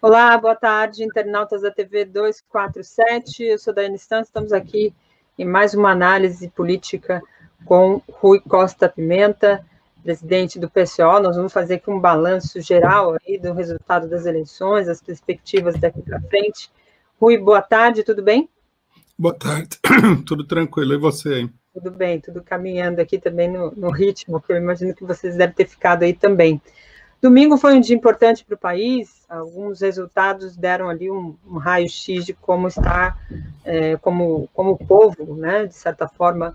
Olá, boa tarde, internautas da TV 247. Eu sou Daiane Santos, estamos aqui em mais uma análise política com Rui Costa Pimenta, presidente do PCO. Nós vamos fazer aqui um balanço geral aí do resultado das eleições, as perspectivas daqui para frente. Rui, boa tarde, tudo bem? Boa tarde, tudo tranquilo, e você, hein? Tudo bem, tudo caminhando aqui também no ritmo, que eu imagino que vocês devem ter ficado aí também. Domingo foi um dia importante para o país, alguns resultados deram ali um raio-x de como está, como o povo, né, de certa forma,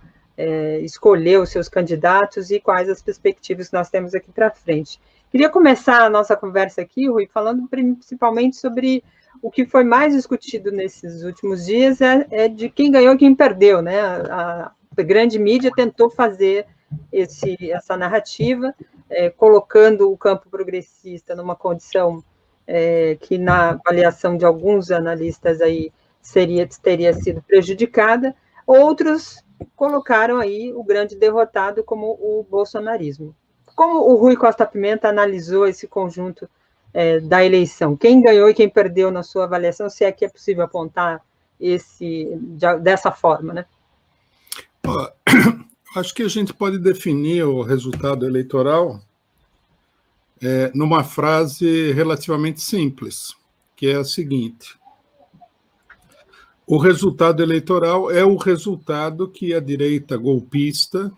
escolheu os seus candidatos e quais as perspectivas que nós temos aqui para frente. Queria começar a nossa conversa aqui, Rui, falando principalmente sobre o que foi mais discutido nesses últimos dias, é de quem ganhou e quem perdeu, né? A grande mídia tentou fazer essa narrativa, colocando o campo progressista numa condição que, na avaliação de alguns analistas, aí teria sido prejudicada. Outros colocaram aí o grande derrotado como o bolsonarismo. Como o Rui Costa Pimenta analisou esse conjunto da eleição? Quem ganhou e quem perdeu na sua avaliação, se é que é possível apontar dessa forma, né? Acho que a gente pode definir o resultado eleitoral numa frase relativamente simples, que é a seguinte: o resultado eleitoral é o resultado que a direita golpista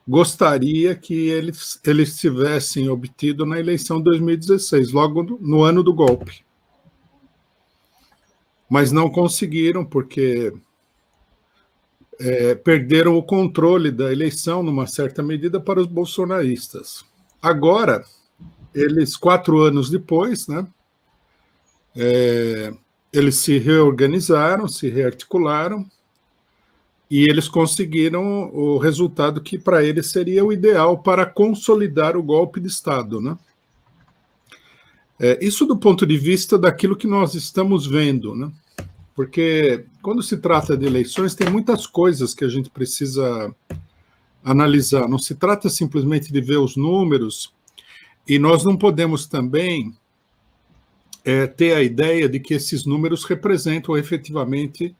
gostaria que eles tivessem obtido na eleição de 2016, logo no ano do golpe. Mas não conseguiram, porque perderam o controle da eleição, numa certa medida, para os bolsonaristas. Agora, eles, 4 anos depois, né, eles se reorganizaram, se rearticularam, e eles conseguiram o resultado que para eles seria o ideal para consolidar o golpe de Estado, né? Isso do ponto de vista daquilo que nós estamos vendo, né? Porque quando se trata de eleições, tem muitas coisas que a gente precisa analisar. Não se trata simplesmente de ver os números, e nós não podemos também ter a ideia de que esses números representam efetivamente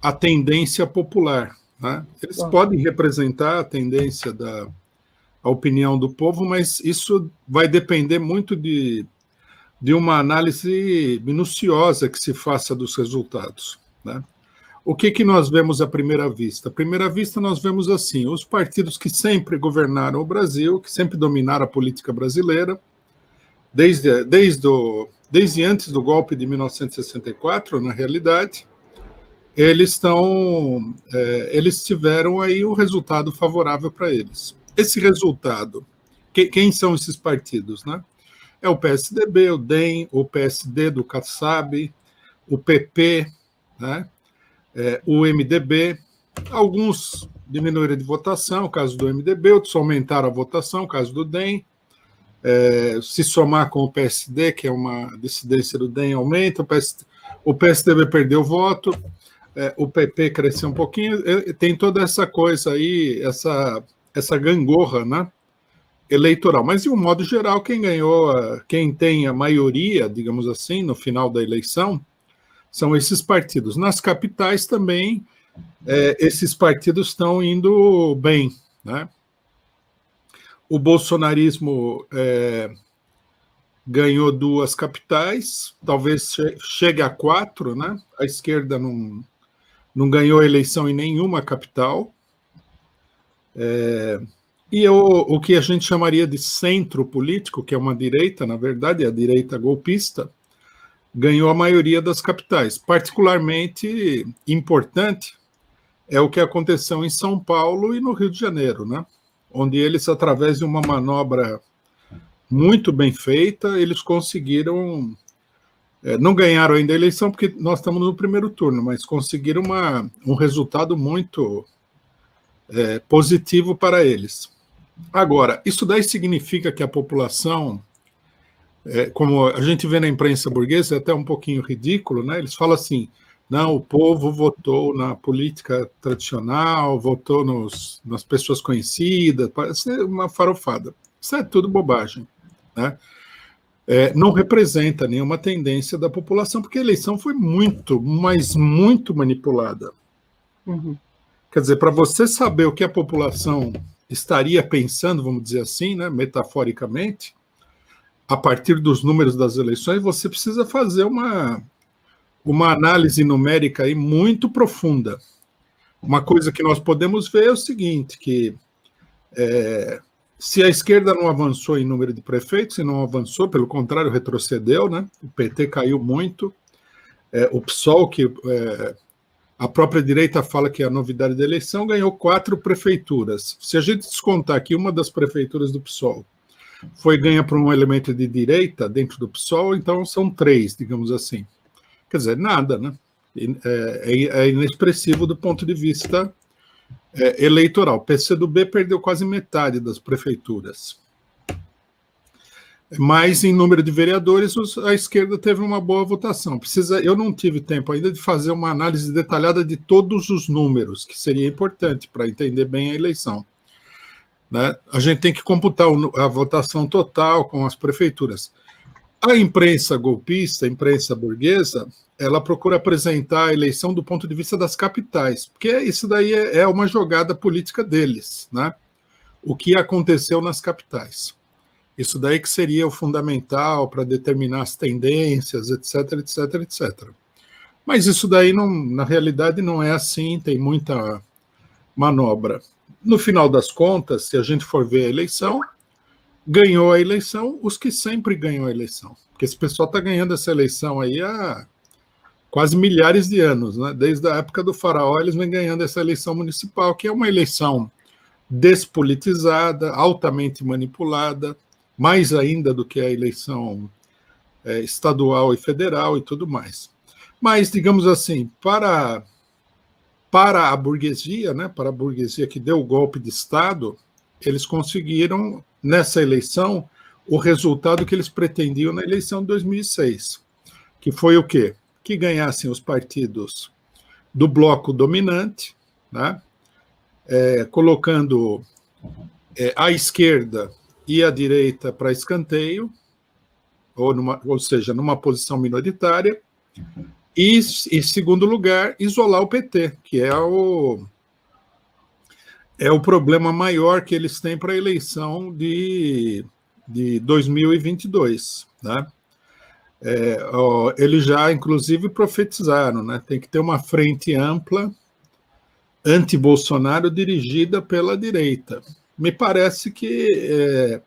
a tendência popular, né? Eles podem representar a tendência a opinião do povo, mas isso vai depender muito de uma análise minuciosa que se faça dos resultados, né? O que nós vemos à primeira vista? À primeira vista, nós vemos assim: os partidos que sempre governaram o Brasil, que sempre dominaram a política brasileira, desde antes do golpe de 1964, na realidade, eles tiveram aí um resultado favorável para eles. Esse resultado, quem são esses partidos, né? É o PSDB, o DEM, o PSD do Kassab, o PP, né? O MDB. Alguns diminuíram de votação, o caso do MDB, outros aumentaram a votação, o caso do DEM. Se somar com o PSD, que é uma dissidência do DEM, aumenta. O PSDB perdeu voto, o PP cresceu um pouquinho. Tem toda essa coisa aí, essa gangorra, né, eleitoral. Mas, de um modo geral, quem ganhou, quem tem a maioria, digamos assim, no final da eleição, são esses partidos. Nas capitais também, esses partidos estão indo bem, né? O bolsonarismo ganhou 2 capitais, talvez chegue a 4, né? A esquerda não ganhou eleição em nenhuma capital. E o que a gente chamaria de centro político, que é uma direita, na verdade, é a direita golpista, ganhou a maioria das capitais. Particularmente importante é o que aconteceu em São Paulo e no Rio de Janeiro, né? Onde eles, através de uma manobra muito bem feita, eles conseguiram, não ganharam ainda a eleição, porque nós estamos no primeiro turno, mas conseguiram um resultado muito positivo para eles. Agora, isso daí significa que a população, como a gente vê na imprensa burguesa, é até um pouquinho ridículo, né? Eles falam assim: não, o povo votou na política tradicional, votou nas pessoas conhecidas, parece uma farofada. Isso é tudo bobagem, né? não representa nenhuma tendência da população, porque a eleição foi muito, mas muito manipulada. Uhum. Quer dizer, para você saber o que a população estaria pensando, vamos dizer assim, né, metaforicamente, a partir dos números das eleições, você precisa fazer uma análise numérica aí muito profunda. Uma coisa que nós podemos ver é o seguinte, que se a esquerda não avançou em número de prefeitos, e não avançou, pelo contrário, retrocedeu, né? O PT caiu muito, o PSOL, que a própria direita fala que é a novidade da eleição, ganhou 4 prefeituras. Se a gente descontar que uma das prefeituras do PSOL foi ganha por um elemento de direita dentro do PSOL, então são 3, digamos assim. Quer dizer, nada, né? É inexpressivo do ponto de vista eleitoral. O PCdoB perdeu quase metade das prefeituras. Mas, em número de vereadores, a esquerda teve uma boa votação. Eu não tive tempo ainda de fazer uma análise detalhada de todos os números, que seria importante para entender bem a eleição. Né? A gente tem que computar a votação total com as prefeituras. A imprensa golpista, a imprensa burguesa, ela procura apresentar a eleição do ponto de vista das capitais, porque isso daí é uma jogada política deles, né? O que aconteceu nas capitais. Isso daí que seria o fundamental para determinar as tendências, etc, etc, etc. Mas isso daí, na realidade, não é assim, tem muita manobra. No final das contas, se a gente for ver a eleição, ganhou a eleição os que sempre ganham a eleição. Porque esse pessoal está ganhando essa eleição aí há quase milhares de anos, né? Desde a época do faraó, eles vêm ganhando essa eleição municipal, que é uma eleição despolitizada, altamente manipulada, mais ainda do que a eleição estadual e federal e tudo mais. Mas, digamos assim, para a burguesia, né, para a burguesia que deu o golpe de Estado, eles conseguiram, nessa eleição, o resultado que eles pretendiam na eleição de 2006, que foi o quê? Que ganhassem os partidos do bloco dominante, né, colocando a esquerda e a direita para escanteio, ou seja, numa posição minoritária, e, em segundo lugar, isolar o PT, que é o problema maior que eles têm para a eleição de 2022. Né? Eles já, inclusive, profetizaram, né? Tem que ter uma frente ampla anti-Bolsonaro dirigida pela direita. Me parece que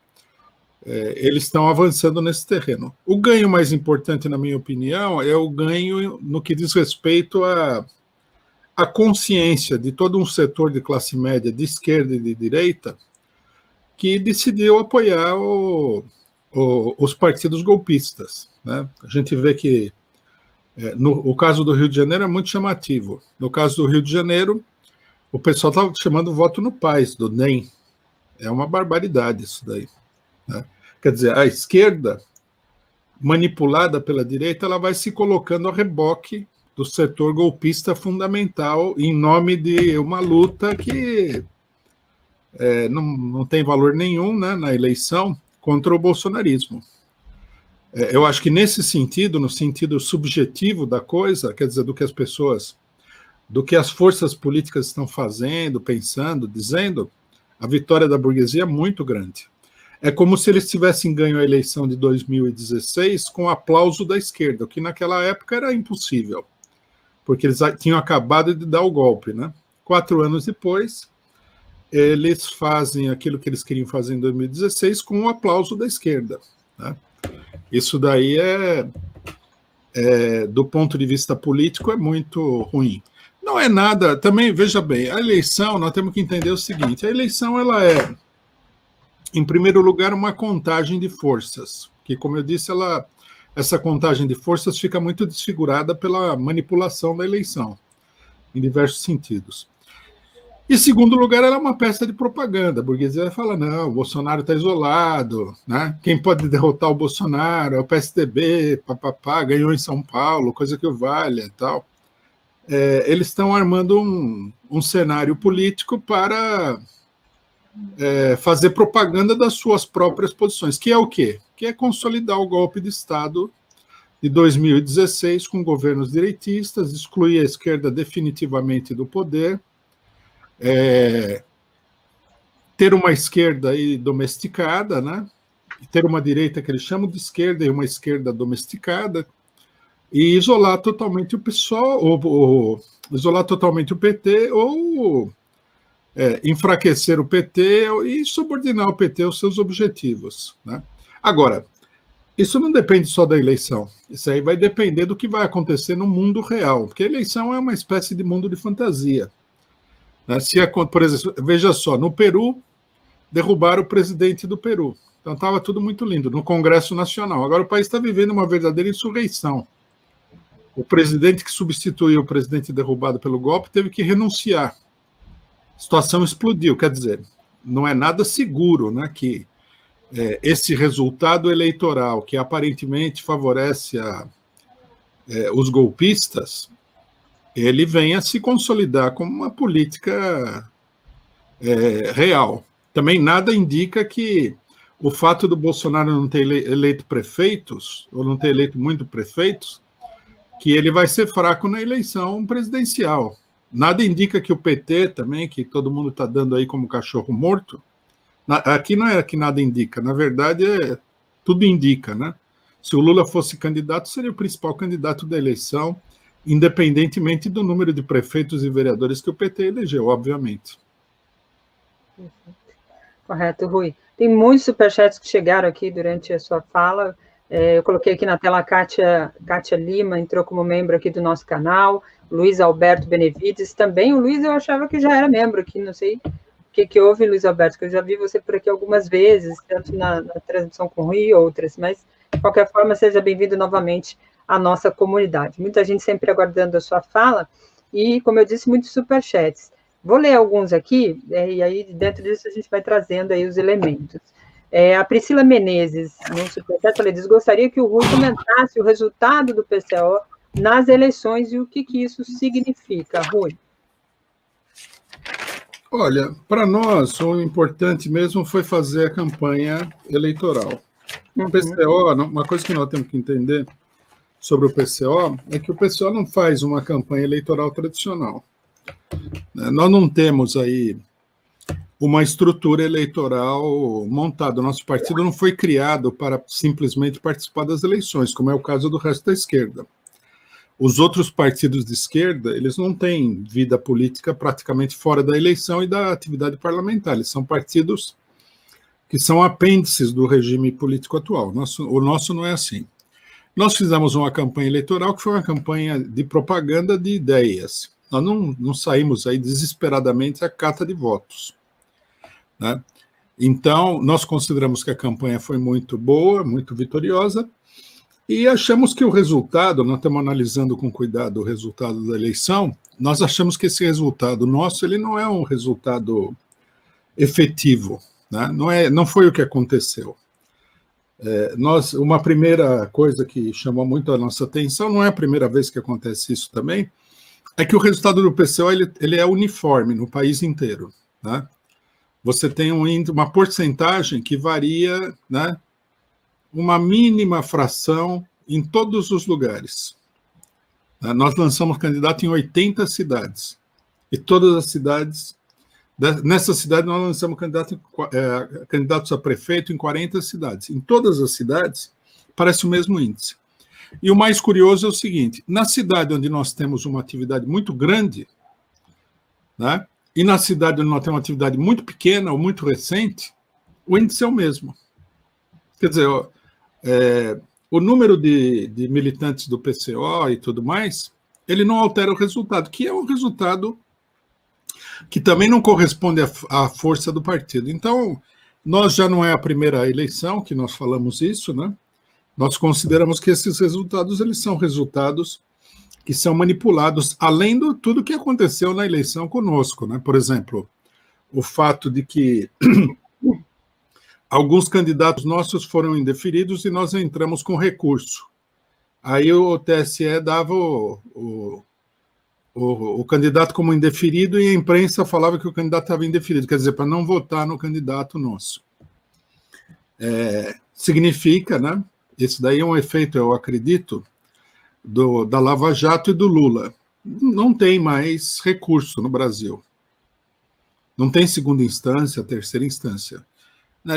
eles estão avançando nesse terreno. O ganho mais importante, na minha opinião, é o ganho no que diz respeito à consciência de todo um setor de classe média de esquerda e de direita que decidiu apoiar os partidos golpistas. Né? A gente vê que o caso do Rio de Janeiro é muito chamativo. No caso do Rio de Janeiro, o pessoal está chamando voto no Paz, do DEM. É uma barbaridade isso daí. Né? Quer dizer, a esquerda, manipulada pela direita, ela vai se colocando a reboque do setor golpista fundamental em nome de uma luta que não tem valor nenhum, né, na eleição contra o bolsonarismo. Eu acho que nesse sentido, no sentido subjetivo da coisa, quer dizer, do que as forças políticas estão fazendo, pensando, dizendo, a vitória da burguesia é muito grande. É como se eles tivessem ganho a eleição de 2016 com aplauso da esquerda, o que naquela época era impossível, porque eles tinham acabado de dar o golpe. Né? 4 anos depois, eles fazem aquilo que eles queriam fazer em 2016 com o aplauso da esquerda. Né? Isso daí do ponto de vista político, é muito ruim. Não é nada, também, veja bem, a eleição, nós temos que entender o seguinte, a eleição ela é, em primeiro lugar, uma contagem de forças, que, como eu disse, essa contagem de forças fica muito desfigurada pela manipulação da eleição, em diversos sentidos. E, em segundo lugar, ela é uma peça de propaganda. A burguesia fala, não, o Bolsonaro está isolado, né? Quem pode derrotar o Bolsonaro é o PSDB, papapá, ganhou em São Paulo, coisa que o valha e tal. Eles estão armando um cenário político para fazer propaganda das suas próprias posições, que é o quê? Que é consolidar o golpe de Estado de 2016 com governos direitistas, excluir a esquerda definitivamente do poder, ter uma esquerda aí domesticada, né? Ter uma direita que eles chamam de esquerda e uma esquerda domesticada, e isolar totalmente o PSOL, ou isolar totalmente o PT, ou enfraquecer o PT e subordinar o PT aos seus objetivos, né? Agora, isso não depende só da eleição, isso aí vai depender do que vai acontecer no mundo real, porque a eleição é uma espécie de mundo de fantasia, né? Por exemplo, veja só, no Peru, derrubaram o presidente do Peru, então estava tudo muito lindo, no Congresso Nacional. Agora o país está vivendo uma verdadeira insurreição. O presidente que substituiu o presidente derrubado pelo golpe teve que renunciar. A situação explodiu, quer dizer, não é nada seguro, né, que esse resultado eleitoral, que aparentemente favorece os golpistas, ele venha se consolidar como uma política real. Também nada indica que o fato do Bolsonaro não ter eleito prefeitos, ou não ter eleito muito prefeitos, que ele vai ser fraco na eleição presidencial. Nada indica que o PT também, que todo mundo está dando aí como cachorro morto, aqui não é que nada indica, na verdade tudo indica, né? Se o Lula fosse candidato, seria o principal candidato da eleição, independentemente do número de prefeitos e vereadores que o PT elegeu, obviamente. Correto, Rui. Tem muitos superchats que chegaram aqui durante a sua fala. Eu coloquei aqui na tela a Kátia Lima, entrou como membro aqui do nosso canal, Luiz Alberto Benevides, também o Luiz eu achava que já era membro aqui, não sei o que houve, Luiz Alberto, que eu já vi você por aqui algumas vezes, tanto na transmissão com o Rui e outras, mas, de qualquer forma, seja bem-vindo novamente à nossa comunidade. Muita gente sempre aguardando a sua fala, e, como eu disse, muitos superchats. Vou ler alguns aqui, e aí, dentro disso, a gente vai trazendo aí os elementos. A Priscila Menezes, no superchat, ela diz, gostaria que o Rui comentasse o resultado do PCO nas eleições e o que isso significa, Rui. Olha, para nós, o importante mesmo foi fazer a campanha eleitoral. O PCO, uma coisa que nós temos que entender sobre o PCO é que o PCO não faz uma campanha eleitoral tradicional. Nós não temos aí uma estrutura eleitoral montada. O nosso partido não foi criado para simplesmente participar das eleições, como é o caso do resto da esquerda. Os outros partidos de esquerda, eles não têm vida política praticamente fora da eleição e da atividade parlamentar. Eles são partidos que são apêndices do regime político atual. O nosso não é assim. Nós fizemos uma campanha eleitoral que foi uma campanha de propaganda de ideias. Nós não saímos aí desesperadamente à cata de votos, né? Então, nós consideramos que a campanha foi muito boa, muito vitoriosa, e achamos que o resultado, nós estamos analisando com cuidado o resultado da eleição, nós achamos que esse resultado nosso, ele não é um resultado efetivo, né? Não foi o que aconteceu. Uma primeira coisa que chamou muito a nossa atenção, não é a primeira vez que acontece isso também, é que o resultado do PCO ele é uniforme no país inteiro, né? Você tem uma porcentagem que varia, né, uma mínima fração em todos os lugares. Nós lançamos candidato em 80 cidades, e todas as cidades, nessa cidade nós lançamos candidatos a prefeito em 40 cidades. Em todas as cidades, parece o mesmo índice. E o mais curioso é o seguinte, na cidade onde nós temos uma atividade muito grande, né, e na cidade onde nós temos uma atividade muito pequena ou muito recente, o índice é o mesmo. Quer dizer, o número de militantes do PCO e tudo mais, ele não altera o resultado, que é um resultado que também não corresponde à força do partido. Então, nós já não é a primeira eleição que nós falamos isso, né? Nós consideramos que esses resultados, eles são resultados que são manipulados, além de tudo que aconteceu na eleição conosco, né? Por exemplo, o fato de que alguns candidatos nossos foram indeferidos e nós entramos com recurso. Aí o TSE dava o candidato como indeferido, e a imprensa falava que o candidato estava indeferido, quer dizer, para não votar no candidato nosso. Significa, né? Esse daí é um efeito, eu acredito, da Lava Jato e do Lula. Não tem mais recurso no Brasil. Não tem segunda instância, terceira instância.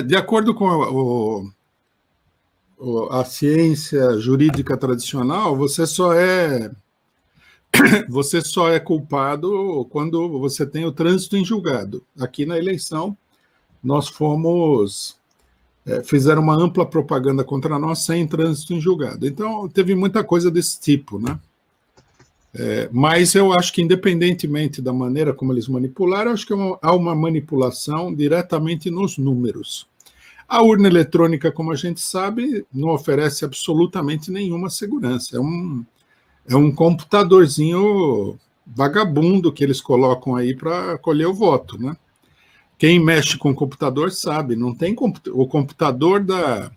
De acordo com a ciência jurídica tradicional, você só é culpado quando você tem o trânsito em julgado. Aqui na eleição, nós fizeram uma ampla propaganda contra nós sem trânsito em julgado. Então, teve muita coisa desse tipo, né? Mas eu acho que, independentemente da maneira como eles manipularam, acho que há uma manipulação diretamente nos números. A urna eletrônica, como a gente sabe, não oferece absolutamente nenhuma segurança. É um computadorzinho vagabundo que eles colocam aí para colher o voto, né? Quem mexe com o computador sabe, não tem o computador da...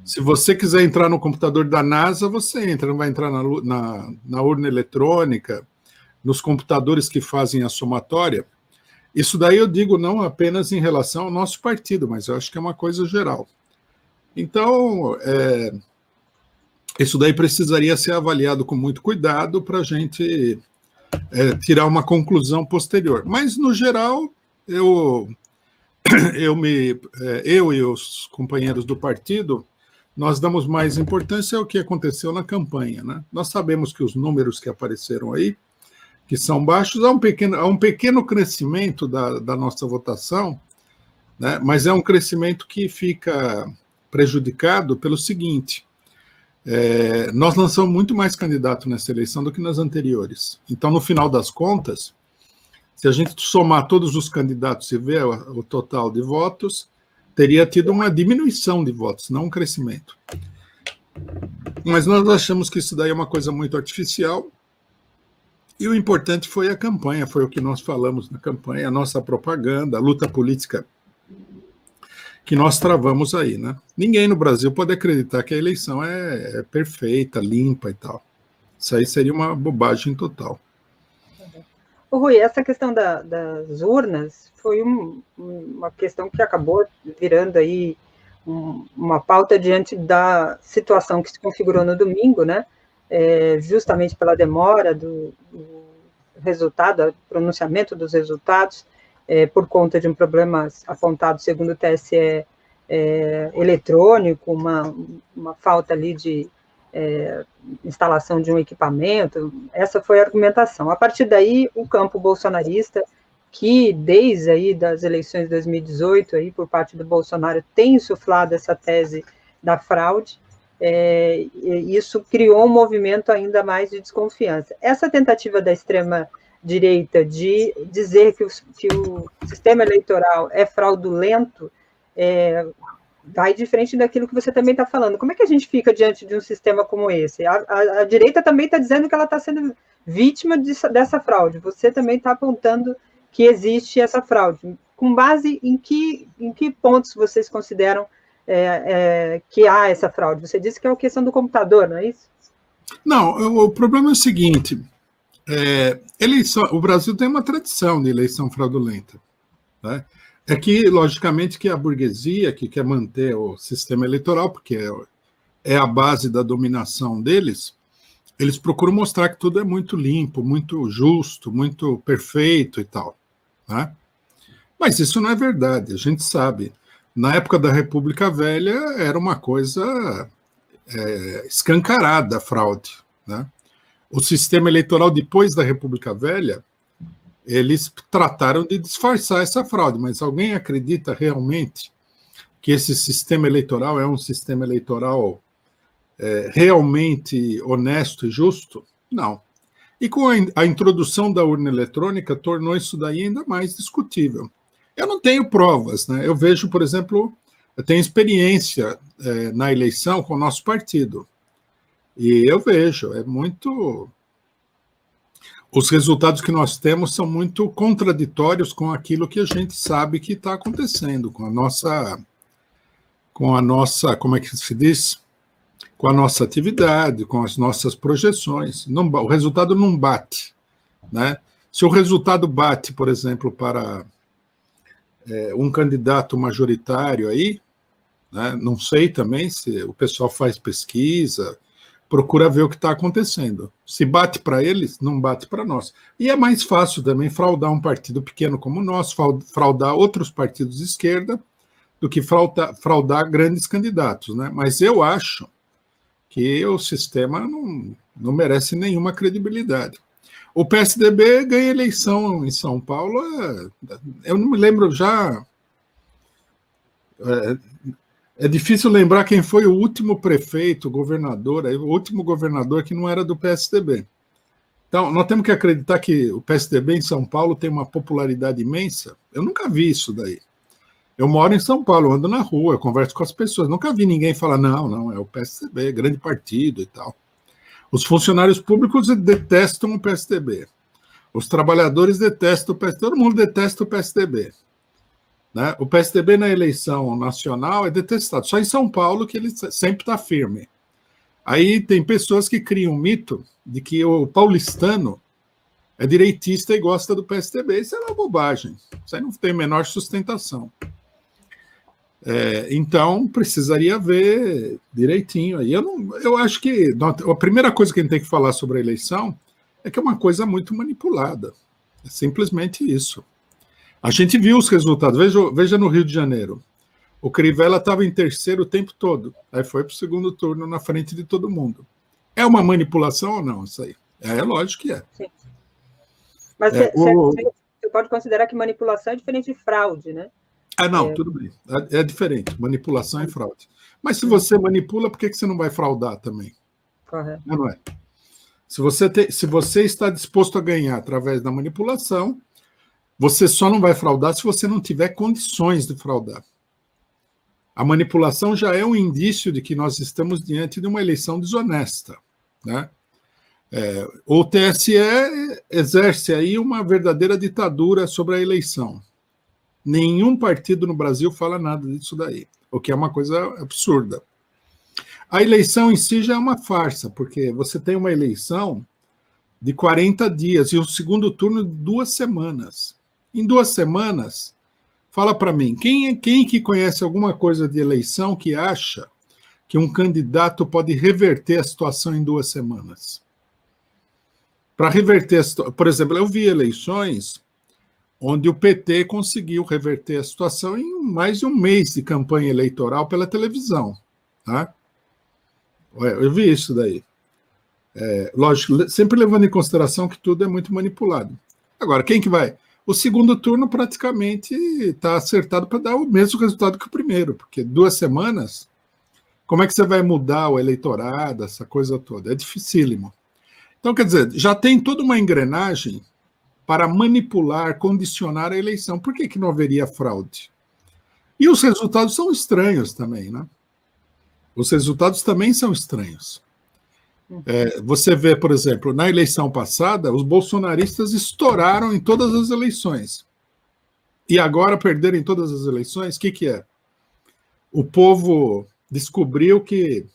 Se você quiser entrar no computador da NASA, você entra, não vai entrar na urna eletrônica, nos computadores que fazem a somatória. Isso daí eu digo não apenas em relação ao nosso partido, mas eu acho que é uma coisa geral. Então, isso daí precisaria ser avaliado com muito cuidado para a gente tirar uma conclusão posterior. Mas, no geral, eu e os companheiros do partido, nós damos mais importância ao que aconteceu na campanha, né? Nós sabemos que os números que apareceram aí, que são baixos, há um pequeno crescimento da nossa votação, né? Mas é um crescimento que fica prejudicado pelo seguinte: nós lançamos muito mais candidatos nessa eleição do que nas anteriores. Então, no final das contas, se a gente somar todos os candidatos e ver o total de votos, teria tido uma diminuição de votos, não um crescimento. Mas nós achamos que isso daí é uma coisa muito artificial, e o importante foi a campanha, foi o que nós falamos na campanha, a nossa propaganda, a luta política que nós travamos aí, né? Ninguém no Brasil pode acreditar que a eleição é perfeita, limpa e tal. Isso aí seria uma bobagem total. Ô, Rui, essa questão das urnas foi uma questão que acabou virando aí uma pauta diante da situação que se configurou no domingo, né? Justamente pela demora do resultado, do pronunciamento dos resultados, por conta de um problema apontado, segundo o TSE, eletrônico, uma falta ali de instalação de um equipamento. Essa foi a argumentação. A partir daí, o campo bolsonarista, que desde aí das eleições de 2018, aí, por parte do Bolsonaro, tem insuflado essa tese da fraude, isso criou um movimento ainda mais de desconfiança. Essa tentativa da extrema-direita de dizer que o sistema eleitoral é fraudulento vai de frente daquilo que você também está falando. Como é que a gente fica diante de um sistema como esse? A direita também está dizendo que ela está sendo vítima dessa fraude. Você também está apontando que existe essa fraude. Com base em que pontos vocês consideram que há essa fraude? Você disse que é a questão do computador, não é isso? Não, o problema é o seguinte, o Brasil tem uma tradição de eleição fraudulenta, né? É que, logicamente, que a burguesia que quer manter o sistema eleitoral, porque é a base da dominação deles, eles procuram mostrar que tudo é muito limpo, muito justo, muito perfeito e tal, né? Mas isso não é verdade, a gente sabe. Na época da República Velha era uma coisa escancarada a fraude, né? O sistema eleitoral depois da República Velha, eles trataram de disfarçar essa fraude, mas alguém acredita realmente que esse sistema eleitoral é um sistema eleitoral realmente honesto e justo? Não. E com a introdução da urna eletrônica, tornou isso daí ainda mais discutível. Eu não tenho provas, né? Eu vejo, por exemplo, eu tenho experiência na eleição com o nosso partido, e eu vejo, os resultados que nós temos são muito contraditórios com aquilo que a gente sabe que está acontecendo, com a nossa, como é que se diz? Com a nossa atividade, com as nossas projeções. O resultado não bate né? Se o resultado bate, por exemplo, para um candidato majoritário aí, né? Não sei também se o pessoal faz pesquisa, procura ver o que está acontecendo. Se bate para eles, não bate para nós. E é mais fácil também fraudar um partido pequeno como o nosso, fraudar outros partidos de esquerda, do que fraudar grandes candidatos, né? Mas eu acho que o sistema não merece nenhuma credibilidade. O PSDB ganha eleição em São Paulo, eu não me lembro já. É difícil lembrar quem foi o último prefeito, governador, o último governador que não era do PSDB. Então, nós temos que acreditar que o PSDB em São Paulo tem uma popularidade imensa. Eu nunca vi isso daí. Eu moro em São Paulo, ando na rua, eu converso com as pessoas. Nunca vi ninguém falar, não, é o PSDB, grande partido e tal. Os funcionários públicos detestam o PSDB. Os trabalhadores detestam o PSDB. Todo mundo detesta o PSDB. Né? O PSDB na eleição nacional é detestado. Só em São Paulo que ele sempre está firme. Aí tem pessoas que criam um mito de que o paulistano é direitista e gosta do PSDB. Isso é uma bobagem. Isso aí não tem a menor sustentação. Então, precisaria ver direitinho. Aí eu acho que a primeira coisa que a gente tem que falar sobre a eleição é que é uma coisa muito manipulada. É simplesmente isso. A gente viu os resultados. Veja no Rio de Janeiro. O Crivella estava em terceiro o tempo todo. Aí foi para o segundo turno na frente de todo mundo. É uma manipulação ou não isso aí? É lógico que é. Sim. Mas você pode considerar que manipulação é diferente de fraude, né? Não, tudo bem. É diferente, manipulação e fraude. Mas se você manipula, por que você não vai fraudar também? Correto. Não é? Se você está disposto a ganhar através da manipulação, você só não vai fraudar se você não tiver condições de fraudar. A manipulação já é um indício de que nós estamos diante de uma eleição desonesta, né? O TSE exerce aí uma verdadeira ditadura sobre a eleição. Nenhum partido no Brasil fala nada disso daí, o que é uma coisa absurda. A eleição em si já é uma farsa, porque você tem uma eleição de 40 dias e o segundo turno de 2 semanas. Em 2 semanas, fala para mim, quem que conhece alguma coisa de eleição que acha que um candidato pode reverter a situação em 2 semanas? Para reverter a situação, por exemplo, eu vi eleições onde o PT conseguiu reverter a situação em mais de um mês de campanha eleitoral pela televisão. Tá? Eu vi isso daí. Lógico, sempre levando em consideração que tudo é muito manipulado. Agora, quem que vai? O segundo turno praticamente está acertado para dar o mesmo resultado que o primeiro, porque 2 semanas, como é que você vai mudar o eleitorado, essa coisa toda? É dificílimo. Então, quer dizer, já tem toda uma engrenagem para manipular, condicionar a eleição. Por que não haveria fraude? E os resultados são estranhos também, né? Os resultados também são estranhos. Você vê, por exemplo, na eleição passada, os bolsonaristas estouraram em todas as eleições. E agora perderam em todas as eleições, o que é? O povo descobriu que...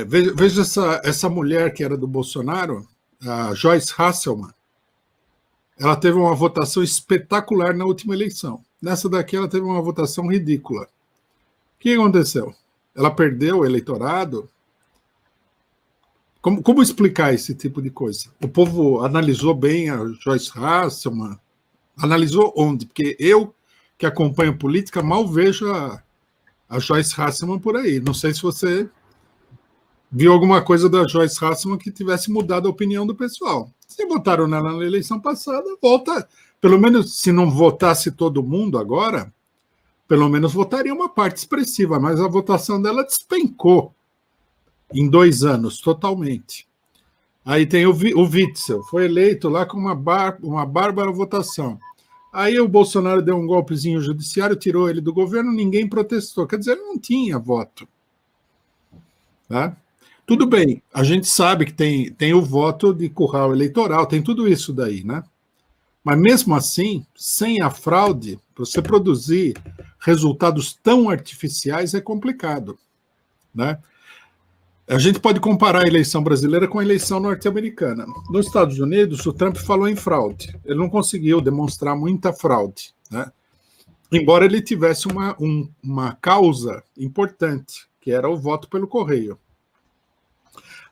veja essa mulher que era do Bolsonaro, a Joyce Hasselman, ela teve uma votação espetacular na última eleição. Nessa daqui ela teve uma votação ridícula. O que aconteceu? Ela perdeu o eleitorado. Como explicar esse tipo de coisa? O povo analisou bem a Joyce Hasselman. Analisou onde? Porque eu, que acompanho política, mal vejo a Joyce Hasselman por aí. Não sei se você viu alguma coisa da Joyce Hasselman que tivesse mudado a opinião do pessoal. Se votaram nela na eleição passada, volta. Pelo menos, se não votasse todo mundo agora, pelo menos votaria uma parte expressiva, mas a votação dela despencou em 2 anos, totalmente. Aí tem o Witzel, foi eleito lá com uma bárbara votação. Aí o Bolsonaro deu um golpezinho judiciário, tirou ele do governo, ninguém protestou. Quer dizer, ele não tinha voto. Tá? Tudo bem, a gente sabe que tem o voto de curral eleitoral, tem tudo isso daí, né? Mas mesmo assim, sem a fraude, você produzir resultados tão artificiais é complicado, né? A gente pode comparar a eleição brasileira com a eleição norte-americana. Nos Estados Unidos, o Trump falou em fraude. Ele não conseguiu demonstrar muita fraude, né? Embora ele tivesse uma causa importante, que era o voto pelo correio.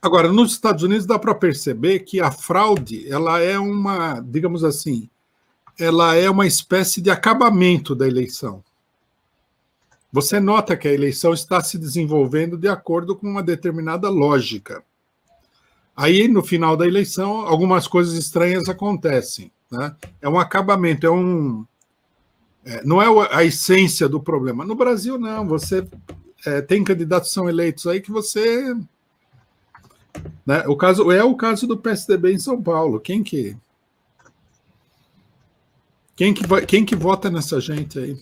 Agora, nos Estados Unidos dá para perceber que a fraude, ela é uma, digamos assim, ela é uma espécie de acabamento da eleição. Você nota que a eleição está se desenvolvendo de acordo com uma determinada lógica. Aí, no final da eleição, algumas coisas estranhas acontecem, né? É um acabamento, não é a essência do problema. No Brasil, não. Você tem candidatos que são eleitos aí que você... Né? O caso do PSDB em São Paulo. Quem que vota nessa gente aí?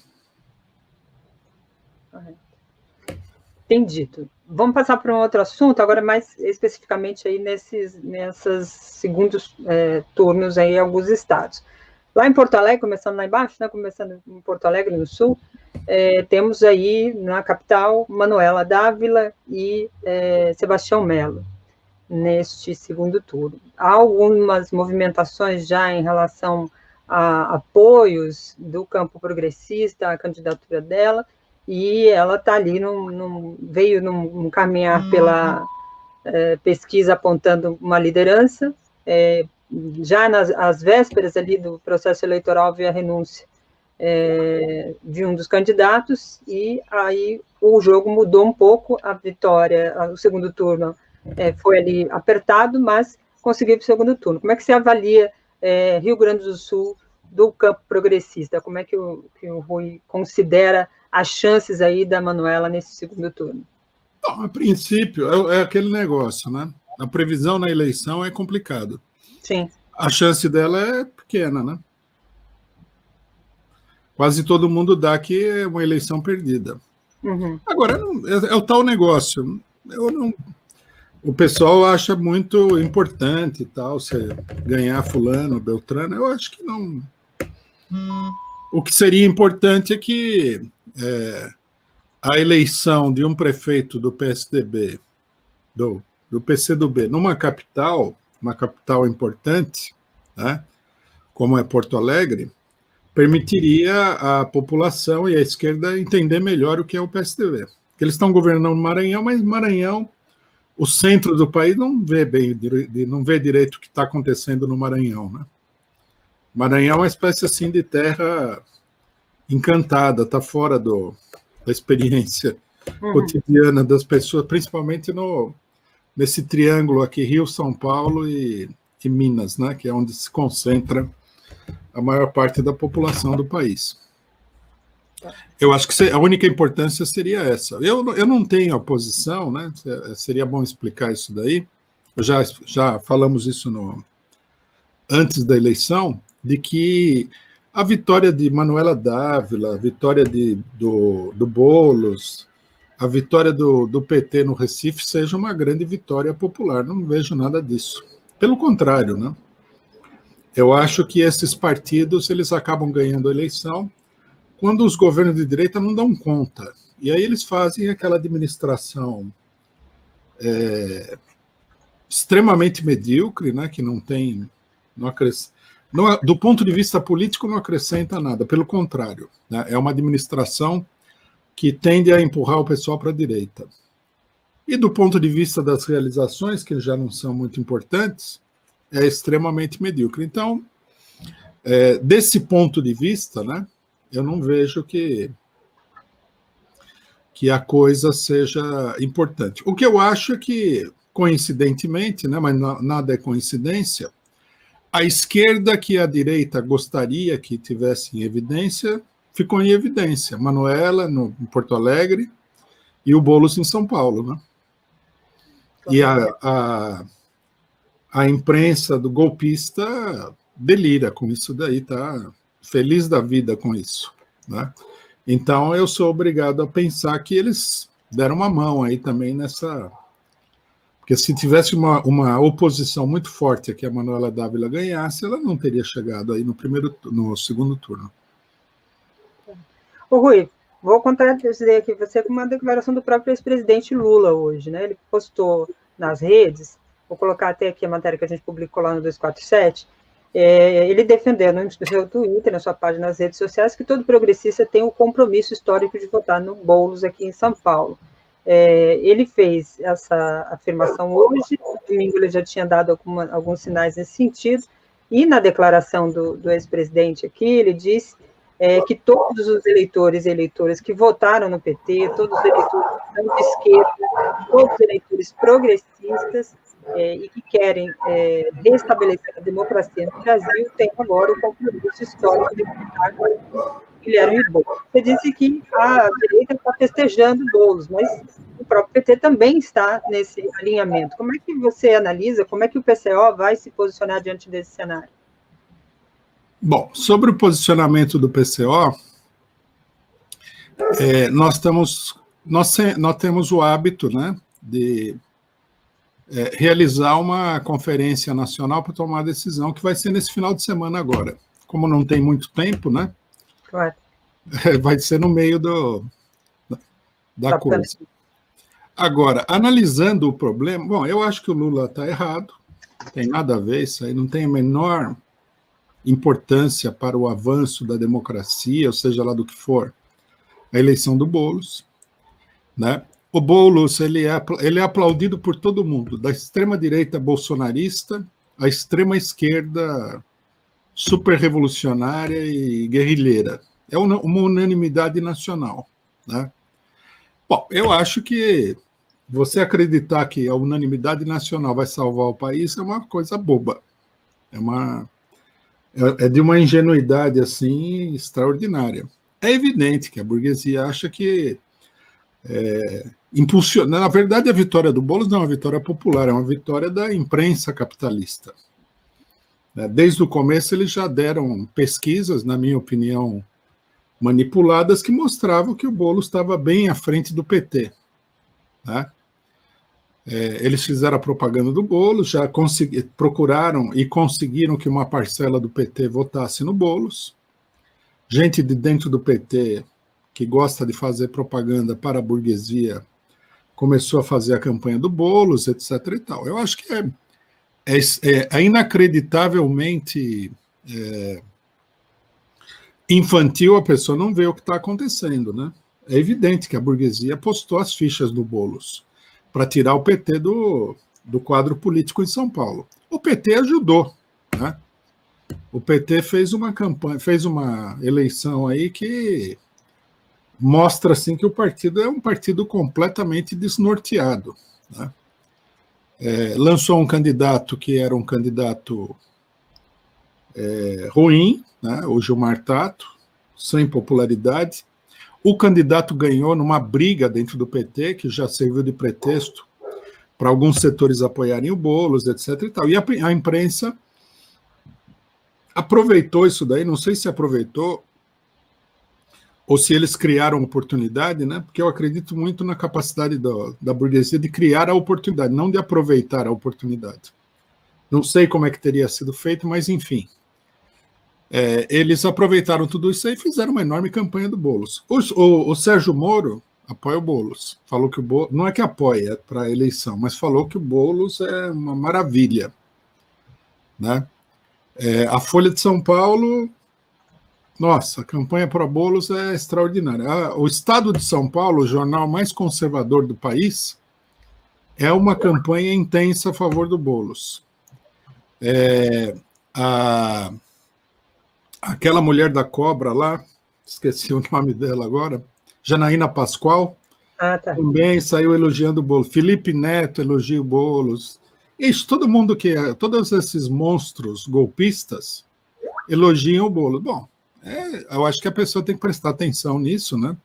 Entendido. Vamos passar para um outro assunto, agora mais especificamente aí nesses segundos turnos aí em alguns estados. Lá em Porto Alegre, começando lá embaixo, né, começando em Porto Alegre, no sul, temos aí na capital Manuela Dávila e Sebastião Melo, neste segundo turno. Há algumas movimentações já em relação a apoios do campo progressista, à candidatura dela, e ela está ali, veio num caminhar pela pesquisa apontando uma liderança, já às vésperas ali do processo eleitoral veio a renúncia de um dos candidatos, e aí o jogo mudou um pouco, a vitória, o segundo turno foi ali apertado, mas conseguiu para o segundo turno. Como é que você avalia Rio Grande do Sul do campo progressista? Como é que o Rui considera as chances aí da Manuela nesse segundo turno? Bom, a princípio, é aquele negócio, né? A previsão na eleição é complicado. Sim. A chance dela é pequena, né? Quase todo mundo dá que é uma eleição perdida. Uhum. Agora, é o tal negócio. O pessoal acha muito importante e tal, você ganhar fulano, Beltrano. Eu acho que não. O que seria importante é que a eleição de um prefeito do PSDB, do PCdoB, numa capital, uma capital importante, né, como é Porto Alegre, permitiria a população e a esquerda entender melhor o que é o PSDB. Porque eles estão governando Maranhão, mas Maranhão, o centro do país, não vê direito o que está acontecendo no Maranhão, né? Maranhão é uma espécie assim de terra encantada, está fora da experiência cotidiana das pessoas, principalmente nesse triângulo aqui, Rio, São Paulo e Minas, né, que é onde se concentra a maior parte da população do país. Eu acho que a única importância seria essa. Eu não tenho a posição, né, seria bom explicar isso daí, já falamos isso antes da eleição, de que a vitória de Manuela Dávila, a vitória do Boulos, a vitória do PT no Recife seja uma grande vitória popular. Não vejo nada disso. Pelo contrário, né? Eu acho que esses partidos eles acabam ganhando a eleição quando os governos de direita não dão conta. E aí eles fazem aquela administração extremamente medíocre, né, que não acrescenta. Do ponto de vista político, não acrescenta nada, pelo contrário, né? É uma administração que tende a empurrar o pessoal para a direita. E do ponto de vista das realizações, que já não são muito importantes, é extremamente medíocre. Então, desse ponto de vista, né, eu não vejo que a coisa seja importante. O que eu acho é que, coincidentemente, né, mas nada é coincidência, a esquerda que a direita gostaria que tivesse em evidência, ficou em evidência. Manuela, em Porto Alegre, e o Boulos em São Paulo, né? E a imprensa do golpista delira com isso daí, tá feliz da vida com isso, né? Então, eu sou obrigado a pensar que eles deram uma mão aí também nessa... Porque se tivesse uma oposição muito forte a que a Manuela Dávila ganhasse, ela não teria chegado aí no segundo turno. Ô, Rui, Vou contradizer aqui você com uma declaração do próprio ex-presidente Lula hoje, né? Ele postou nas redes, vou colocar até aqui a matéria que a gente publicou lá no 247, ele defendendo no seu Twitter, na sua página nas redes sociais, que todo progressista tem o compromisso histórico de votar no Boulos aqui em São Paulo. Ele fez essa afirmação hoje, no domingo ele já tinha dado alguns sinais nesse sentido, e na declaração do ex-presidente aqui, ele disse que todos os eleitores e eleitoras que votaram no PT, todos os eleitores que são de esquerda, todos os eleitores progressistas e que querem restabelecer a democracia no Brasil, têm agora o compromisso histórico de votar com Guilherme Boulos. Você disse que a direita está festejando Boulos, mas o próprio PT também está nesse alinhamento. Como é que você analisa, como é que o PCO vai se posicionar diante desse cenário? Bom, sobre o posicionamento do PCO, nós temos o hábito, né, de realizar uma conferência nacional para tomar a decisão, que vai ser nesse final de semana agora. Como não tem muito tempo, né? Claro. Vai ser no meio da coisa. Agora, analisando o problema, bom, eu acho que o Lula está errado, não tem nada a ver, isso aí não tem a menor importância para o avanço da democracia, ou seja lá do que for, a eleição do Boulos, né? O Boulos, ele é aplaudido por todo mundo, da extrema-direita bolsonarista à extrema-esquerda super-revolucionária e guerrilheira. É uma unanimidade nacional, né? Bom, eu acho que você acreditar que a unanimidade nacional vai salvar o país é uma coisa boba. É de uma ingenuidade assim extraordinária. É evidente que a burguesia acha que impulsiona. Na verdade, a vitória do Boulos não é uma vitória popular, é uma vitória da imprensa capitalista. Desde o começo, eles já deram pesquisas, na minha opinião, manipuladas, que mostravam que o Boulos estava bem à frente do PT. Né? Eles fizeram a propaganda do Boulos, já procuraram e conseguiram que uma parcela do PT votasse no Boulos. Gente de dentro do PT que gosta de fazer propaganda para a burguesia começou a fazer a campanha do Boulos, etc. e tal. Eu acho que é inacreditavelmente infantil a pessoa não ver o que está acontecendo, né? É evidente que a burguesia apostou as fichas do Boulos para tirar o PT do quadro político em São Paulo. O PT ajudou, né? O PT fez uma campanha, fez uma eleição aí que mostra assim que o partido é um partido completamente desnorteado, né? Lançou um candidato que era um candidato ruim, né? O Gilmar Tato, sem popularidade. O candidato ganhou numa briga dentro do PT, que já serviu de pretexto para alguns setores apoiarem o Boulos, etc. e tal. E a imprensa aproveitou isso daí, não sei se aproveitou ou se eles criaram oportunidade, né? Porque eu acredito muito na capacidade da burguesia de criar a oportunidade, não de aproveitar a oportunidade. Não sei como é que teria sido feito, mas enfim. Eles aproveitaram tudo isso aí e fizeram uma enorme campanha do Boulos. O Sérgio Moro apoia o Boulos. Falou que o Boulos, não é que apoia para a eleição, mas falou que o Boulos é uma maravilha, né? A Folha de São Paulo, nossa, a campanha para Boulos é extraordinária. O Estado de São Paulo, o jornal mais conservador do país, é uma campanha intensa a favor do Boulos. Aquela mulher da cobra lá, esqueci o nome dela agora, Janaína Pascoal, também saiu elogiando o Boulos. Felipe Neto elogia o Boulos. Isso, todos esses monstros golpistas elogiam o Boulos. Bom, eu acho que a pessoa tem que prestar atenção nisso, né?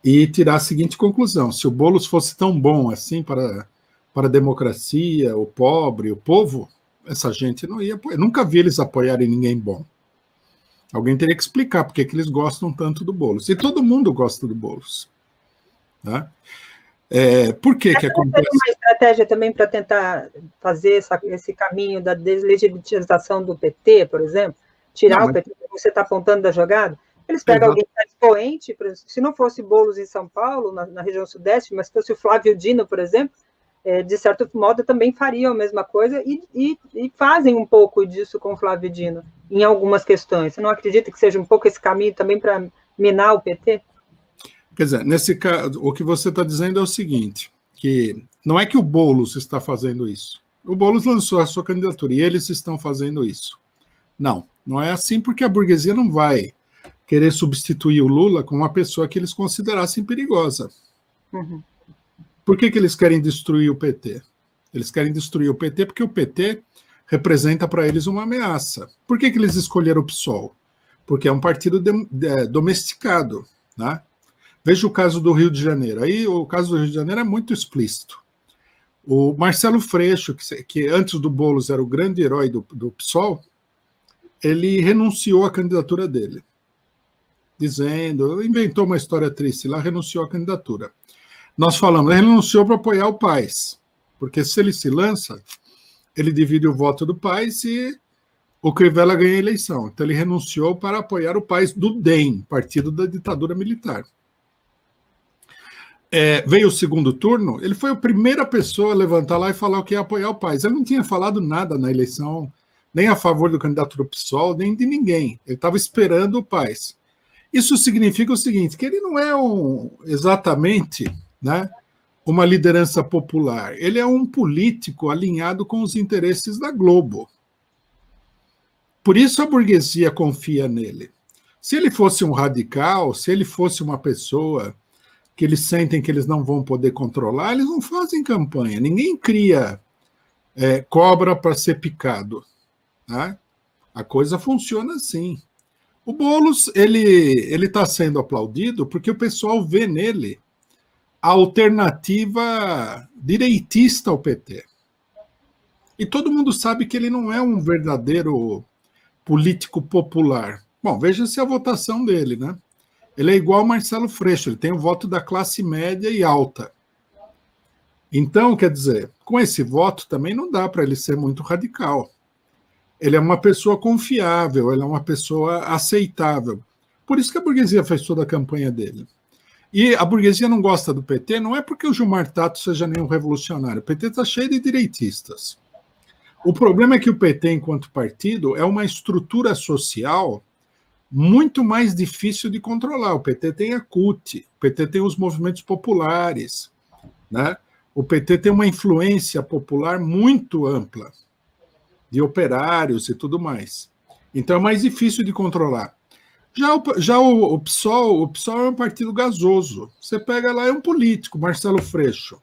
E tirar a seguinte conclusão: se o Boulos fosse tão bom assim para a democracia, o pobre, o povo, essa gente não ia apoiar. Nunca vi eles apoiarem ninguém bom. Alguém teria que explicar por que eles gostam tanto do Boulos. E todo mundo gosta do Boulos. Né? Por que acontece? Uma estratégia também para tentar fazer esse caminho da deslegitimização do PT, por exemplo? Tirar o PT, como você está apontando da jogada? Eles pegam alguém que está expoente, se não fosse Boulos em São Paulo, na região sudeste, mas fosse o Flávio Dino, por exemplo, de certo modo também fariam a mesma coisa e fazem um pouco disso com o Flávio Dino, em algumas questões. Você não acredita que seja um pouco esse caminho também para minar o PT? Quer dizer, nesse caso, o que você está dizendo é o seguinte, que não é que o Boulos está fazendo isso. O Boulos lançou a sua candidatura e eles estão fazendo isso. Não, não é assim, porque a burguesia não vai querer substituir o Lula com uma pessoa que eles considerassem perigosa. Uhum. Por que eles querem destruir o PT? Eles querem destruir o PT porque o PT representa para eles uma ameaça. Por que eles escolheram o PSOL? Porque é um partido domesticado, né? Veja o caso do Rio de Janeiro. Aí o caso do Rio de Janeiro é muito explícito. O Marcelo Freixo, que antes do Boulos era o grande herói do PSOL, ele renunciou à candidatura dele, inventou uma história triste lá, renunciou à candidatura. Nós falamos, ele renunciou para apoiar o Paes, porque se ele se lança, ele divide o voto do Paes e o Crivella ganha a eleição. Então ele renunciou para apoiar o Paes do DEM, partido da ditadura militar. Veio o segundo turno, ele foi a primeira pessoa a levantar lá e falar que ia apoiar o Paes. Ele não tinha falado nada na eleição, nem a favor do candidato do PSOL, nem de ninguém. Ele estava esperando o Paes. Isso significa o seguinte, que ele não é exatamente, né, uma liderança popular. Ele é um político alinhado com os interesses da Globo. Por isso a burguesia confia nele. Se ele fosse um radical, se ele fosse uma pessoa que eles sentem que eles não vão poder controlar, eles não fazem campanha. Ninguém cria cobra para ser picado. Tá? A coisa funciona assim. O Boulos, ele está sendo aplaudido porque o pessoal vê nele a alternativa direitista ao PT. E todo mundo sabe que ele não é um verdadeiro político popular. Bom, veja-se a votação dele, né? Ele é igual ao Marcelo Freixo, ele tem o voto da classe média e alta. Então, quer dizer, com esse voto também não dá para ele ser muito radical. Ele é uma pessoa confiável, ele é uma pessoa aceitável. Por isso que a burguesia fez toda a campanha dele. E a burguesia não gosta do PT, não é porque o Gilmar Tato seja nenhum revolucionário. O PT está cheio de direitistas. O problema é que o PT, enquanto partido, é uma estrutura social muito mais difícil de controlar. O PT tem a CUT, o PT tem os movimentos populares, né? O PT tem uma influência popular muito ampla, de operários e tudo mais. Então é mais difícil de controlar. Já o PSOL é um partido gasoso. Você pega lá, é um político, Marcelo Freixo.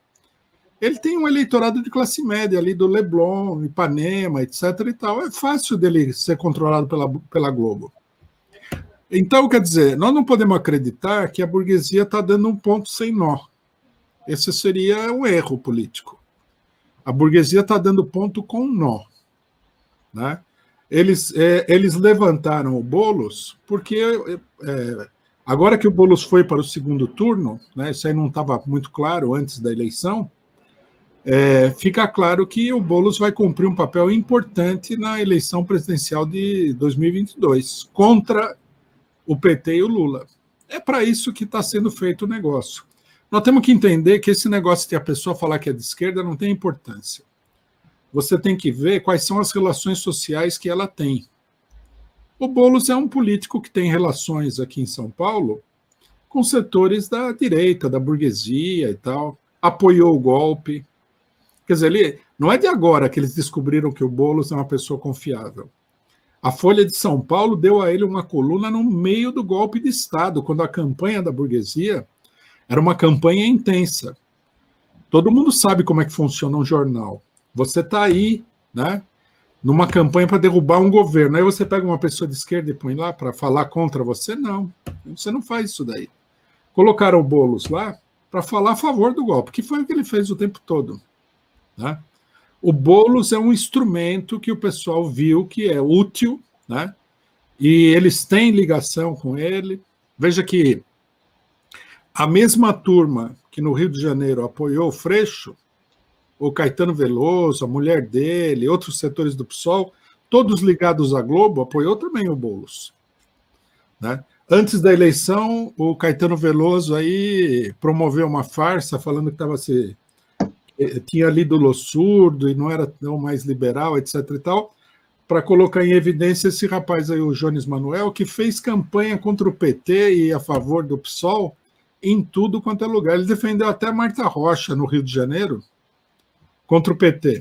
Ele tem um eleitorado de classe média ali, do Leblon, Ipanema, etc. e tal. É fácil dele ser controlado pela Globo. Então, quer dizer, nós não podemos acreditar que a burguesia está dando um ponto sem nó. Esse seria um erro político. A burguesia está dando ponto com nó. Né? Eles levantaram o Boulos porque agora que o Boulos foi para o segundo turno, né, isso aí não estava muito claro antes da eleição, fica claro que o Boulos vai cumprir um papel importante na eleição presidencial de 2022, contra o PT e o Lula. É para isso que está sendo feito o negócio. Nós temos que entender que esse negócio de a pessoa falar que é de esquerda não tem importância. Você tem que ver quais são as relações sociais que ela tem. O Boulos é um político que tem relações aqui em São Paulo com setores da direita, da burguesia e tal, apoiou o golpe. Quer dizer, não é de agora que eles descobriram que o Boulos é uma pessoa confiável. A Folha de São Paulo deu a ele uma coluna no meio do golpe de Estado, quando a campanha da burguesia era uma campanha intensa. Todo mundo sabe como é que funciona um jornal. Você está aí, né, numa campanha para derrubar um governo. Aí você pega uma pessoa de esquerda e põe lá para falar contra você? Não, você não faz isso daí. Colocaram o Boulos lá para falar a favor do golpe, que foi o que ele fez o tempo todo. Né? O Boulos é um instrumento que o pessoal viu que é útil, né? E eles têm ligação com ele. Veja que a mesma turma que no Rio de Janeiro apoiou o Freixo, o Caetano Veloso, a mulher dele, outros setores do PSOL, todos ligados à Globo, apoiou também o Boulos. Né? Antes da eleição, o Caetano Veloso aí promoveu uma farsa falando que tinha lido Lossurdo e não era tão mais liberal, etc. e tal, para colocar em evidência esse rapaz aí, o Jones Manuel, que fez campanha contra o PT e a favor do PSOL em tudo quanto é lugar. Ele defendeu até Marta Rocha, no Rio de Janeiro, contra o PT.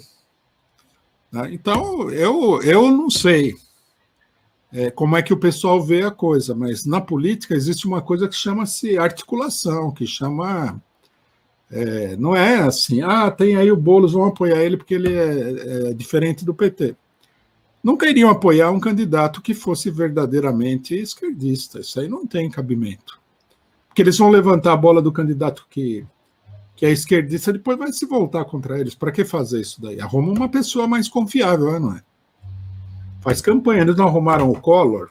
Então, eu não sei como é que o pessoal vê a coisa, mas na política existe uma coisa que chama-se articulação, que chama... não é assim, tem aí o Boulos, vão apoiar ele porque ele é diferente do PT. Nunca iriam apoiar um candidato que fosse verdadeiramente esquerdista. Isso aí não tem cabimento. Porque eles vão levantar a bola do candidato que é esquerdista, depois vai se voltar contra eles. Para que fazer isso daí? Arruma uma pessoa mais confiável, não é? Faz campanha. Eles não arrumaram o Collor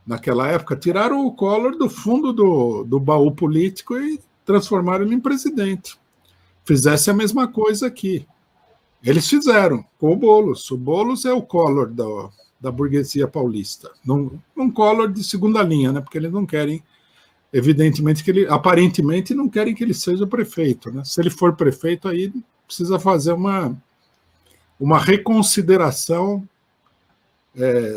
naquela época, tiraram o Collor do fundo do baú político e transformaram ele em presidente. Fizesse a mesma coisa aqui. Eles fizeram com o Boulos. O Boulos é o Collor da burguesia paulista. Um Collor de segunda linha, né? Porque eles não querem, evidentemente, aparentemente não querem que ele seja prefeito, né? Se ele for prefeito, aí precisa fazer uma reconsideração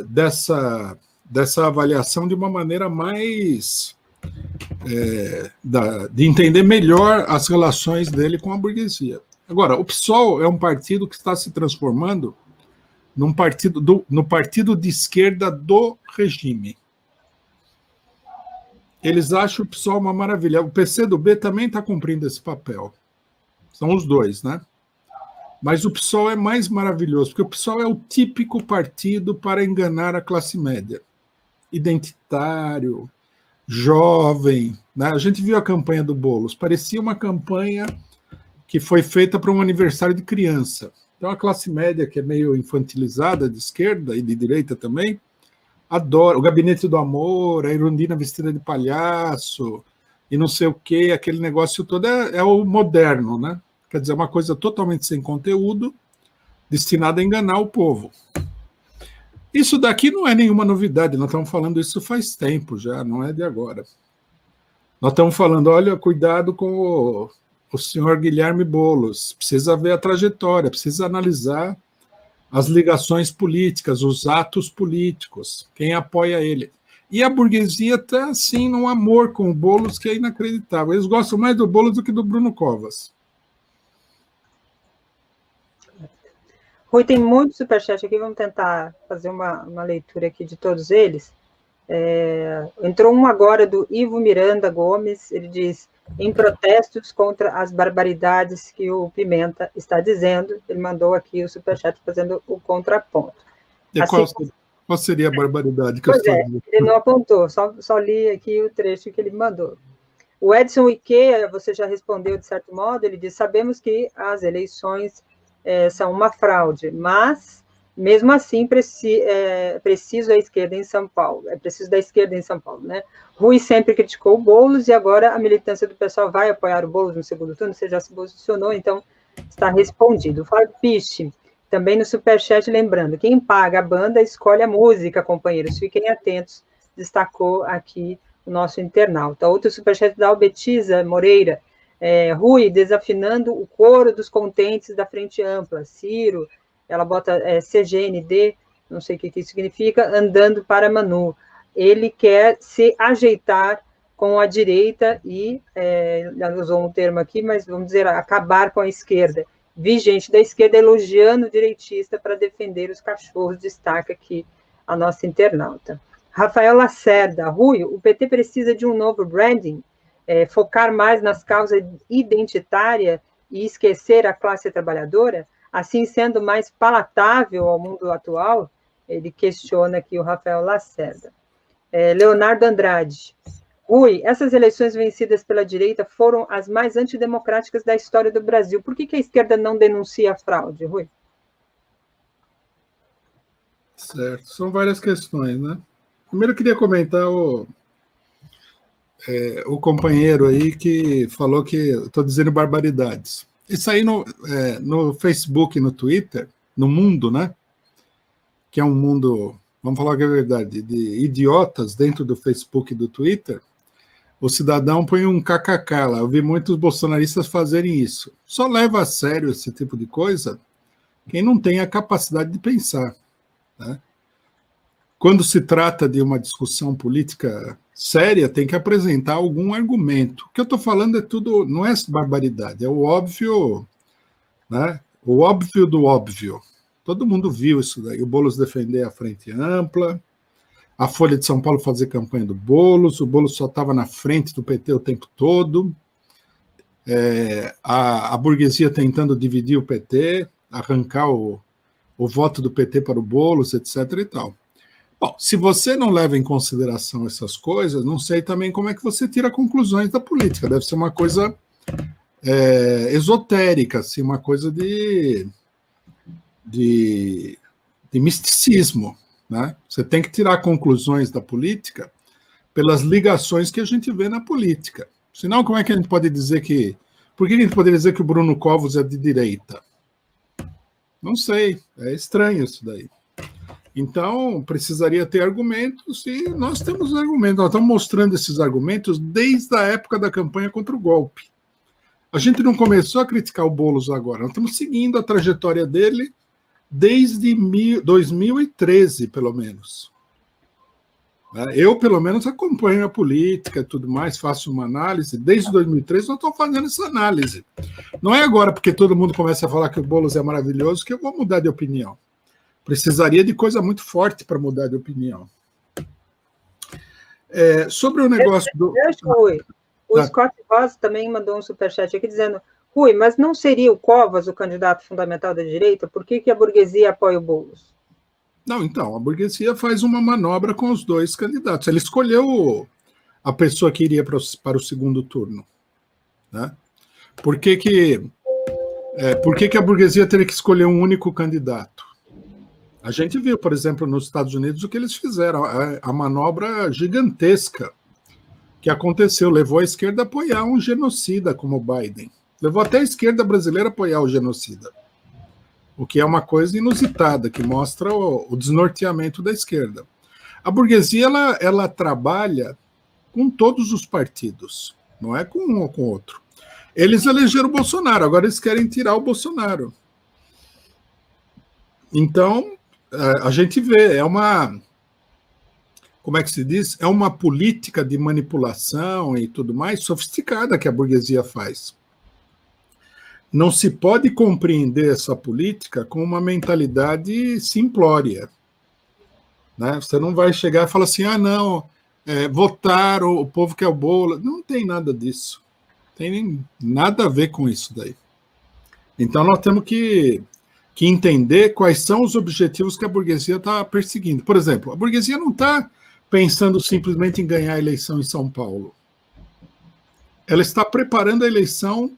dessa avaliação de uma maneira mais de entender melhor as relações dele com a burguesia. Agora, o PSOL é um partido que está se transformando no partido de esquerda do regime. Eles acham o PSOL uma maravilha. O PCdoB também está cumprindo esse papel. São os dois, né? Mas o PSOL é mais maravilhoso, porque o PSOL é o típico partido para enganar a classe média. Identitário, jovem. Né? A gente viu a campanha do Boulos. Parecia uma campanha que foi feita para um aniversário de criança. Então, a classe média, que é meio infantilizada, de esquerda e de direita também, adora o Gabinete do Amor, a Irundina vestida de palhaço, e não sei o quê, aquele negócio todo é o moderno, né? Quer dizer, uma coisa totalmente sem conteúdo, destinada a enganar o povo. Isso daqui não é nenhuma novidade, nós estamos falando isso faz tempo já, não é de agora. Nós estamos falando, olha, cuidado com o senhor Guilherme Boulos, precisa ver a trajetória, precisa analisar as ligações políticas, os atos políticos, quem apoia ele. E a burguesia está, assim, num amor com o Boulos que é inacreditável. Eles gostam mais do Boulos do que do Bruno Covas. Rui, tem muito superchat aqui, vamos tentar fazer uma leitura aqui de todos eles. Entrou um agora do Ivo Miranda Gomes, ele diz, em protestos contra as barbaridades que o Pimenta está dizendo, ele mandou aqui o superchat fazendo o contraponto. E assim, qual seria a barbaridade que eu estou dizendo? Ele não apontou, só li aqui o trecho que ele mandou. O Edson Ike, você já respondeu de certo modo, ele diz, sabemos que as eleições são uma fraude, mas mesmo assim, preciso a esquerda em São Paulo. É preciso da esquerda em São Paulo, né? Rui sempre criticou o Boulos e agora a militância do pessoal vai apoiar o Boulos no segundo turno. Você já se posicionou, então está respondido. Fábio Piche, também no superchat, lembrando, quem paga a banda escolhe a música, companheiros. Fiquem atentos, destacou aqui o nosso internauta. Outro superchat da Albetiza Moreira. Rui, desafinando o coro dos contentes da Frente Ampla. Ciro, ela bota CGND, não sei o que isso significa, andando para Manu. Ele quer se ajeitar com a direita e, ela usou um termo aqui, mas vamos dizer, acabar com a esquerda. Vi gente da esquerda elogiando o direitista para defender os cachorros, destaca aqui a nossa internauta. Rafael Lacerda, Rui, o PT precisa de um novo branding, focar mais nas causas identitárias e esquecer a classe trabalhadora? Assim, sendo mais palatável ao mundo atual, ele questiona aqui o Rafael Lacerda. Leonardo Andrade. Rui, essas eleições vencidas pela direita foram as mais antidemocráticas da história do Brasil. Por que a esquerda não denuncia a fraude, Rui? Certo, são várias questões, né? Primeiro, eu queria comentar o companheiro aí que falou que estou dizendo barbaridades. Isso aí no Facebook e no Twitter, no mundo, né? Que é um mundo vamos falar que é verdade, de idiotas dentro do Facebook e do Twitter, o cidadão põe um kkk lá. Eu vi muitos bolsonaristas fazerem isso. Só leva a sério esse tipo de coisa quem não tem a capacidade de pensar, né? Quando se trata de uma discussão política séria, tem que apresentar algum argumento. O que eu estou falando é tudo, não é barbaridade, é o óbvio, né? O óbvio do óbvio. Todo mundo viu isso daí. O Boulos defender a frente ampla, a Folha de São Paulo fazer campanha do Boulos, o Boulos só estava na frente do PT o tempo todo, a burguesia tentando dividir o PT, arrancar o voto do PT para o Boulos, etc. e tal. Bom, se você não leva em consideração essas coisas, não sei também como é que você tira conclusões da política. Deve ser uma coisa esotérica, assim, uma coisa de misticismo, né? Você tem que tirar conclusões da política pelas ligações que a gente vê na política. Senão, como é que a gente pode dizer que... Por que a gente poderia dizer que o Bruno Covas é de direita? Não sei, é estranho isso daí. Então, precisaria ter argumentos, e nós temos argumentos. Nós estamos mostrando esses argumentos desde a época da campanha contra o golpe. A gente não começou a criticar o Boulos agora, nós estamos seguindo a trajetória dele desde 2013, pelo menos. Eu, pelo menos, acompanho a política e tudo mais, faço uma análise. Desde 2013 nós estamos fazendo essa análise. Não é agora porque todo mundo começa a falar que o Boulos é maravilhoso que eu vou mudar de opinião. Precisaria de coisa muito forte para mudar de opinião. Sobre o negócio do... Rui, o Scott Ross também mandou um superchat aqui dizendo: Rui, mas não seria o Covas o candidato fundamental da direita? Por que a burguesia apoia o Boulos? Não, então, a burguesia faz uma manobra com os dois candidatos. Ele escolheu a pessoa que iria para o segundo turno, né? Por que a burguesia teria que escolher um único candidato? A gente viu, por exemplo, nos Estados Unidos o que eles fizeram, a manobra gigantesca que aconteceu, levou a esquerda a apoiar um genocida como o Biden. Levou até a esquerda brasileira a apoiar o genocida. O que é uma coisa inusitada, que mostra o desnorteamento da esquerda. A burguesia, ela trabalha com todos os partidos, não é com um ou com outro. Eles elegeram o Bolsonaro, agora eles querem tirar o Bolsonaro. Então, a gente vê, como é que se diz? É uma política de manipulação e tudo mais sofisticada que a burguesia faz. Não se pode compreender essa política com uma mentalidade simplória, né? Você não vai chegar e falar assim, não, votar o povo quer o Boulos. Não tem nada disso. Não tem nem nada a ver com isso daí. Então nós temos que entender quais são os objetivos que a burguesia está perseguindo. Por exemplo, a burguesia não está pensando simplesmente em ganhar a eleição em São Paulo. Ela está preparando a eleição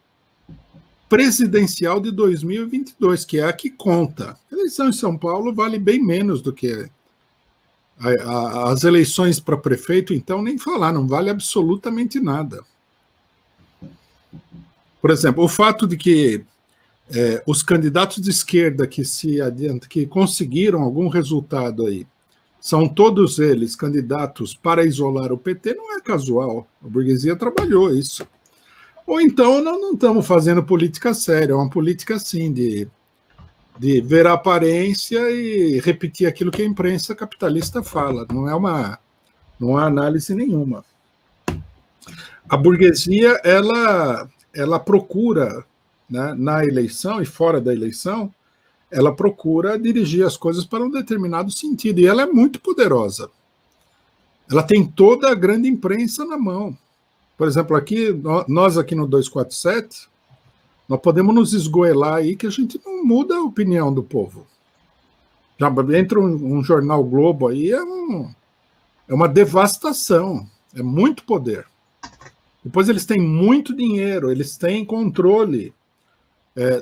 presidencial de 2022, que é a que conta. A eleição em São Paulo vale bem menos do que as eleições para prefeito, então nem falar, não vale absolutamente nada. Por exemplo, o fato de que os candidatos de esquerda que conseguiram algum resultado aí, são todos eles candidatos para isolar o PT, não é casual. A burguesia trabalhou isso. Ou então não estamos fazendo política séria, é uma política assim, de ver a aparência e repetir aquilo que a imprensa capitalista fala. Não há análise nenhuma. A burguesia, ela procura, né, na eleição e fora da eleição, ela procura dirigir as coisas para um determinado sentido, e ela é muito poderosa. Ela tem toda a grande imprensa na mão. Por exemplo, nós aqui no 247, nós podemos nos esgoelar aí que a gente não muda a opinião do povo. Já entra um jornal Globo aí, é uma devastação, é muito poder. Depois eles têm muito dinheiro, eles têm controle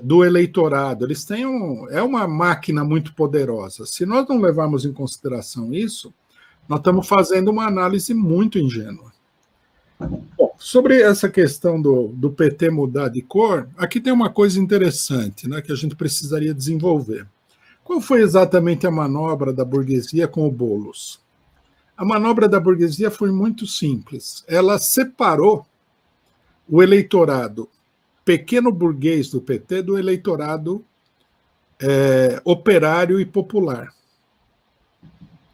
do eleitorado, eles têm uma máquina muito poderosa. Se nós não levarmos em consideração isso, nós estamos fazendo uma análise muito ingênua. Bom, sobre essa questão do PT mudar de cor, aqui tem uma coisa interessante, né, que a gente precisaria desenvolver. Qual foi exatamente a manobra da burguesia com o Boulos? A manobra da burguesia foi muito simples. Ela separou o eleitorado pequeno burguês do PT do eleitorado operário e popular.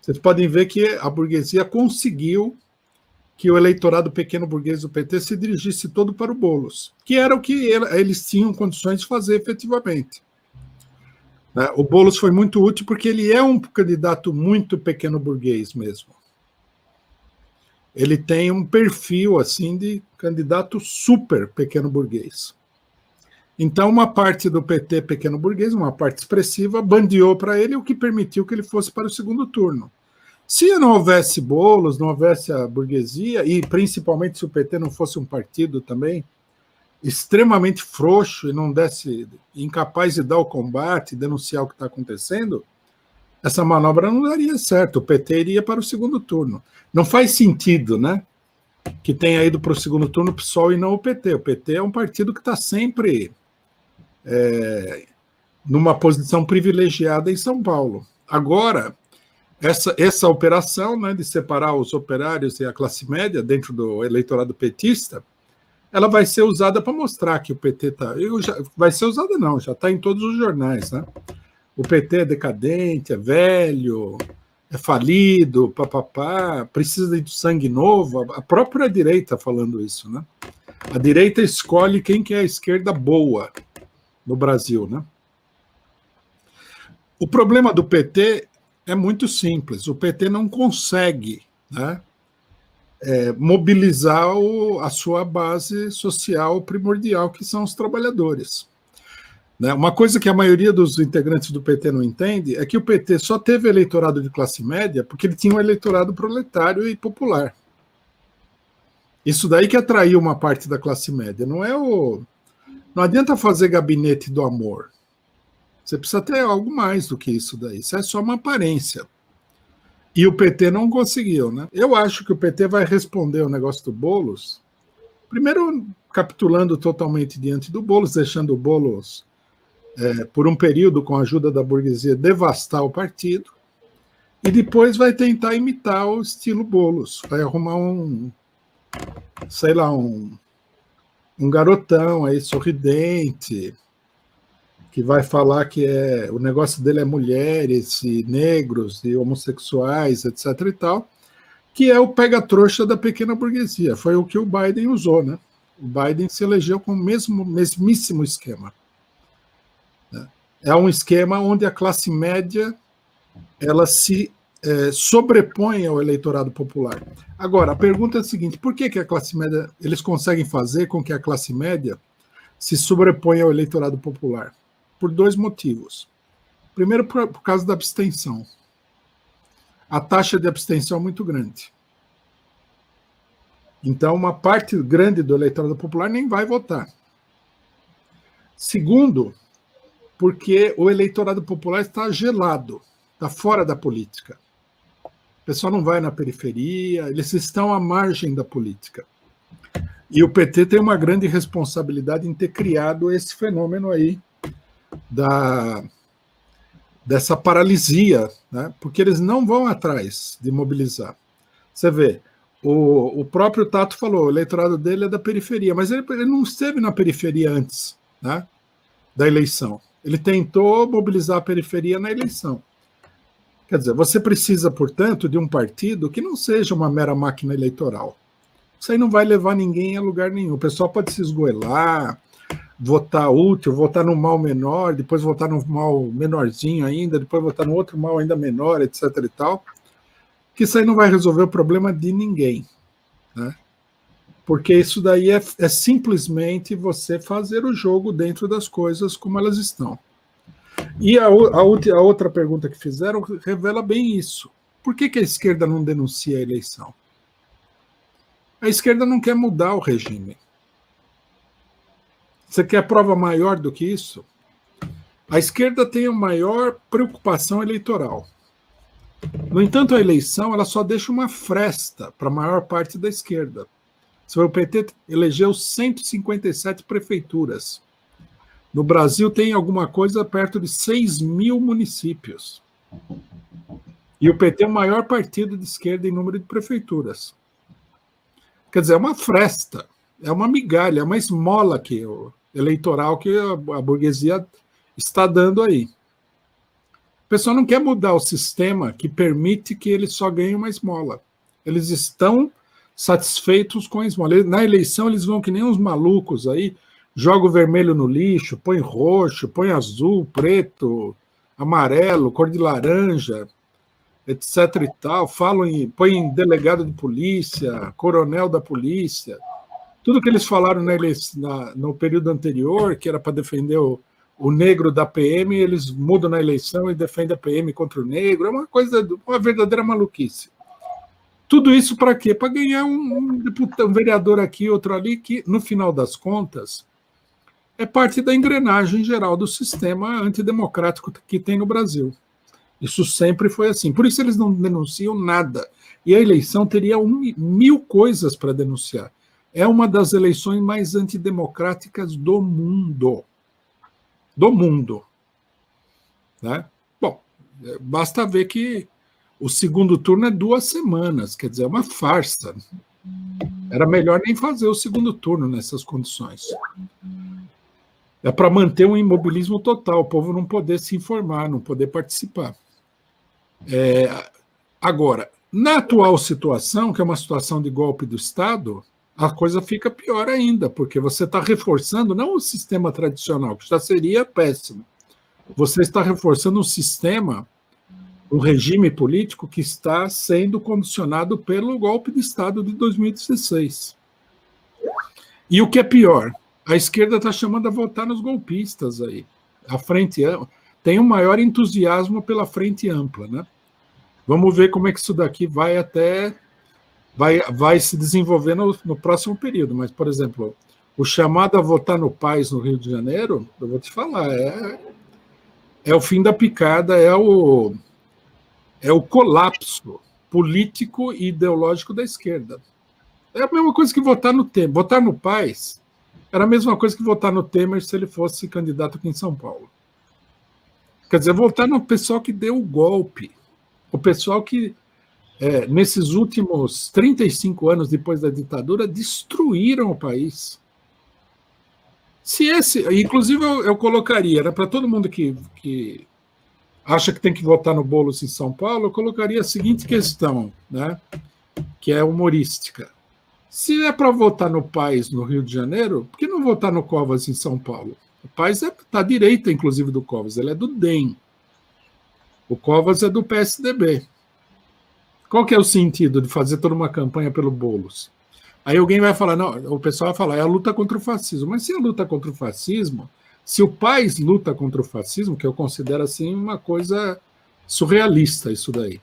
Vocês podem ver que a burguesia conseguiu que o eleitorado pequeno burguês do PT se dirigisse todo para o Boulos, que era o que eles tinham condições de fazer efetivamente. O Boulos foi muito útil porque ele é um candidato muito pequeno burguês mesmo. Ele tem um perfil assim de candidato super pequeno burguês. Então, uma parte do PT pequeno burguês, uma parte expressiva, bandeou para ele, o que permitiu que ele fosse para o segundo turno. Se não houvesse Boulos, não houvesse a burguesia, e principalmente se o PT não fosse um partido também extremamente frouxo e não desse, incapaz de dar o combate, denunciar o que está acontecendo, essa manobra não daria certo. O PT iria para o segundo turno. Não faz sentido, né, que tenha ido para o segundo turno o PSOL e não o PT. O PT é um partido que está sempre numa posição privilegiada em São Paulo. Agora, essa operação, né, de separar os operários e a classe média dentro do eleitorado petista, ela vai ser usada para mostrar que o PT está... Vai ser usada não, já está em todos os jornais, né? O PT é decadente, é velho, é falido, papapá, precisa de sangue novo. A própria direita falando isso, né? A direita escolhe quem que é a esquerda boa no Brasil, né? O problema do PT é muito simples. O PT não consegue, né, mobilizar a sua base social primordial, que são os trabalhadores. Uma coisa que a maioria dos integrantes do PT não entende é que o PT só teve eleitorado de classe média porque ele tinha um eleitorado proletário e popular. Isso daí que atraiu uma parte da classe média. Não adianta fazer gabinete do amor. Você precisa ter algo mais do que isso daí. Isso é só uma aparência. E o PT não conseguiu, né? Eu acho que o PT vai responder o negócio do Boulos, primeiro capitulando totalmente diante do Boulos, deixando o Boulos, por um período, com a ajuda da burguesia, devastar o partido, e depois vai tentar imitar o estilo Boulos. Vai arrumar um garotão aí sorridente, que vai falar que o negócio dele é mulheres e negros e homossexuais, etc. e tal, que é o pega-trouxa da pequena burguesia. Foi o que o Biden usou, né? O Biden se elegeu com o mesmíssimo esquema. É um esquema onde a classe média ela se sobrepõe ao eleitorado popular. Agora, a pergunta é a seguinte: por que a classe média, eles conseguem fazer com que a classe média se sobreponha ao eleitorado popular? Por dois motivos. Primeiro, por causa da abstenção. A taxa de abstenção é muito grande. Então, uma parte grande do eleitorado popular nem vai votar. Segundo, porque o eleitorado popular está gelado, está fora da política. O pessoal não vai na periferia, eles estão à margem da política. E o PT tem uma grande responsabilidade em ter criado esse fenômeno aí dessa paralisia, né? Porque eles não vão atrás de mobilizar. Você vê, o próprio Tato falou, o eleitorado dele é da periferia, mas ele não esteve na periferia antes, né, da eleição. Ele tentou mobilizar a periferia na eleição. Quer dizer, você precisa, portanto, de um partido que não seja uma mera máquina eleitoral. Isso aí não vai levar ninguém a lugar nenhum. O pessoal pode se esgoelar, votar útil, votar no mal menor, depois votar no mal menorzinho ainda, depois votar no outro mal ainda menor, etc. e tal, que isso aí não vai resolver o problema de ninguém, né? Porque isso daí é simplesmente você fazer o jogo dentro das coisas como elas estão. E a outra pergunta que fizeram revela bem isso. Por que a esquerda não denuncia a eleição? A esquerda não quer mudar o regime. Você quer prova maior do que isso? A esquerda tem a maior preocupação eleitoral. No entanto, a eleição ela só deixa uma fresta para a maior parte da esquerda. O PT elegeu 157 prefeituras. No Brasil tem alguma coisa perto de 6 mil municípios. E o PT é o maior partido de esquerda em número de prefeituras. Quer dizer, é uma fresta, é uma migalha, é uma esmola eleitoral que a burguesia está dando aí. O pessoal não quer mudar o sistema que permite que eles só ganhem uma esmola. Eles estão satisfeitos com a esmola. Na eleição, eles vão que nem uns malucos aí, joga o vermelho no lixo, põe roxo, põe azul, preto, amarelo, cor de laranja, etc. e tal, põe delegado de polícia, coronel da polícia. Tudo que eles falaram no período anterior, que era para defender o negro da PM, eles mudam na eleição e defendem a PM contra o negro. É uma verdadeira maluquice. Tudo isso para quê? Para ganhar um vereador aqui, outro ali, que, no final das contas, é parte da engrenagem geral do sistema antidemocrático que tem no Brasil. Isso sempre foi assim. Por isso eles não denunciam nada. E a eleição teria 1000 coisas para denunciar. É uma das eleições mais antidemocráticas do mundo. Do mundo. Né? Bom, basta ver que o segundo turno é 2 semanas, quer dizer, é uma farsa. Era melhor nem fazer o segundo turno nessas condições. É para manter um imobilismo total, o povo não poder se informar, não poder participar. Agora, na atual situação, que é uma situação de golpe do Estado, a coisa fica pior ainda, porque você está reforçando não o sistema tradicional, que já seria péssimo, você está reforçando um sistema, um regime político que está sendo condicionado pelo golpe de Estado de 2016. E o que é pior, a esquerda está chamando a votar nos golpistas aí. A frente tem um maior entusiasmo pela frente ampla, né? Vamos ver como é que isso daqui vai se desenvolver no próximo período. Mas, por exemplo, o chamado a votar no PAS no Rio de Janeiro, eu vou te falar, é o fim da picada, é o colapso político e ideológico da esquerda. É a mesma coisa que votar no Temer. Votar no PAS era a mesma coisa que votar no Temer se ele fosse candidato aqui em São Paulo. Quer dizer, votar no pessoal que deu o golpe. O pessoal que, nesses últimos 35 anos depois da ditadura, destruíram o país. Inclusive, eu colocaria, era para todo mundo que acha que tem que votar no Boulos em São Paulo, eu colocaria a seguinte questão, né, que é humorística. Se é para votar no PAS no Rio de Janeiro, por que não votar no Covas em São Paulo? O PAS está à direita, inclusive, do Covas, ele é do DEM. O Covas é do PSDB. Qual que é o sentido de fazer toda uma campanha pelo Boulos? Aí alguém vai falar, não, o pessoal vai falar, é a luta contra o fascismo. Mas se é a luta contra o fascismo, se o PAS luta contra o fascismo, que eu considero assim uma coisa surrealista isso daí,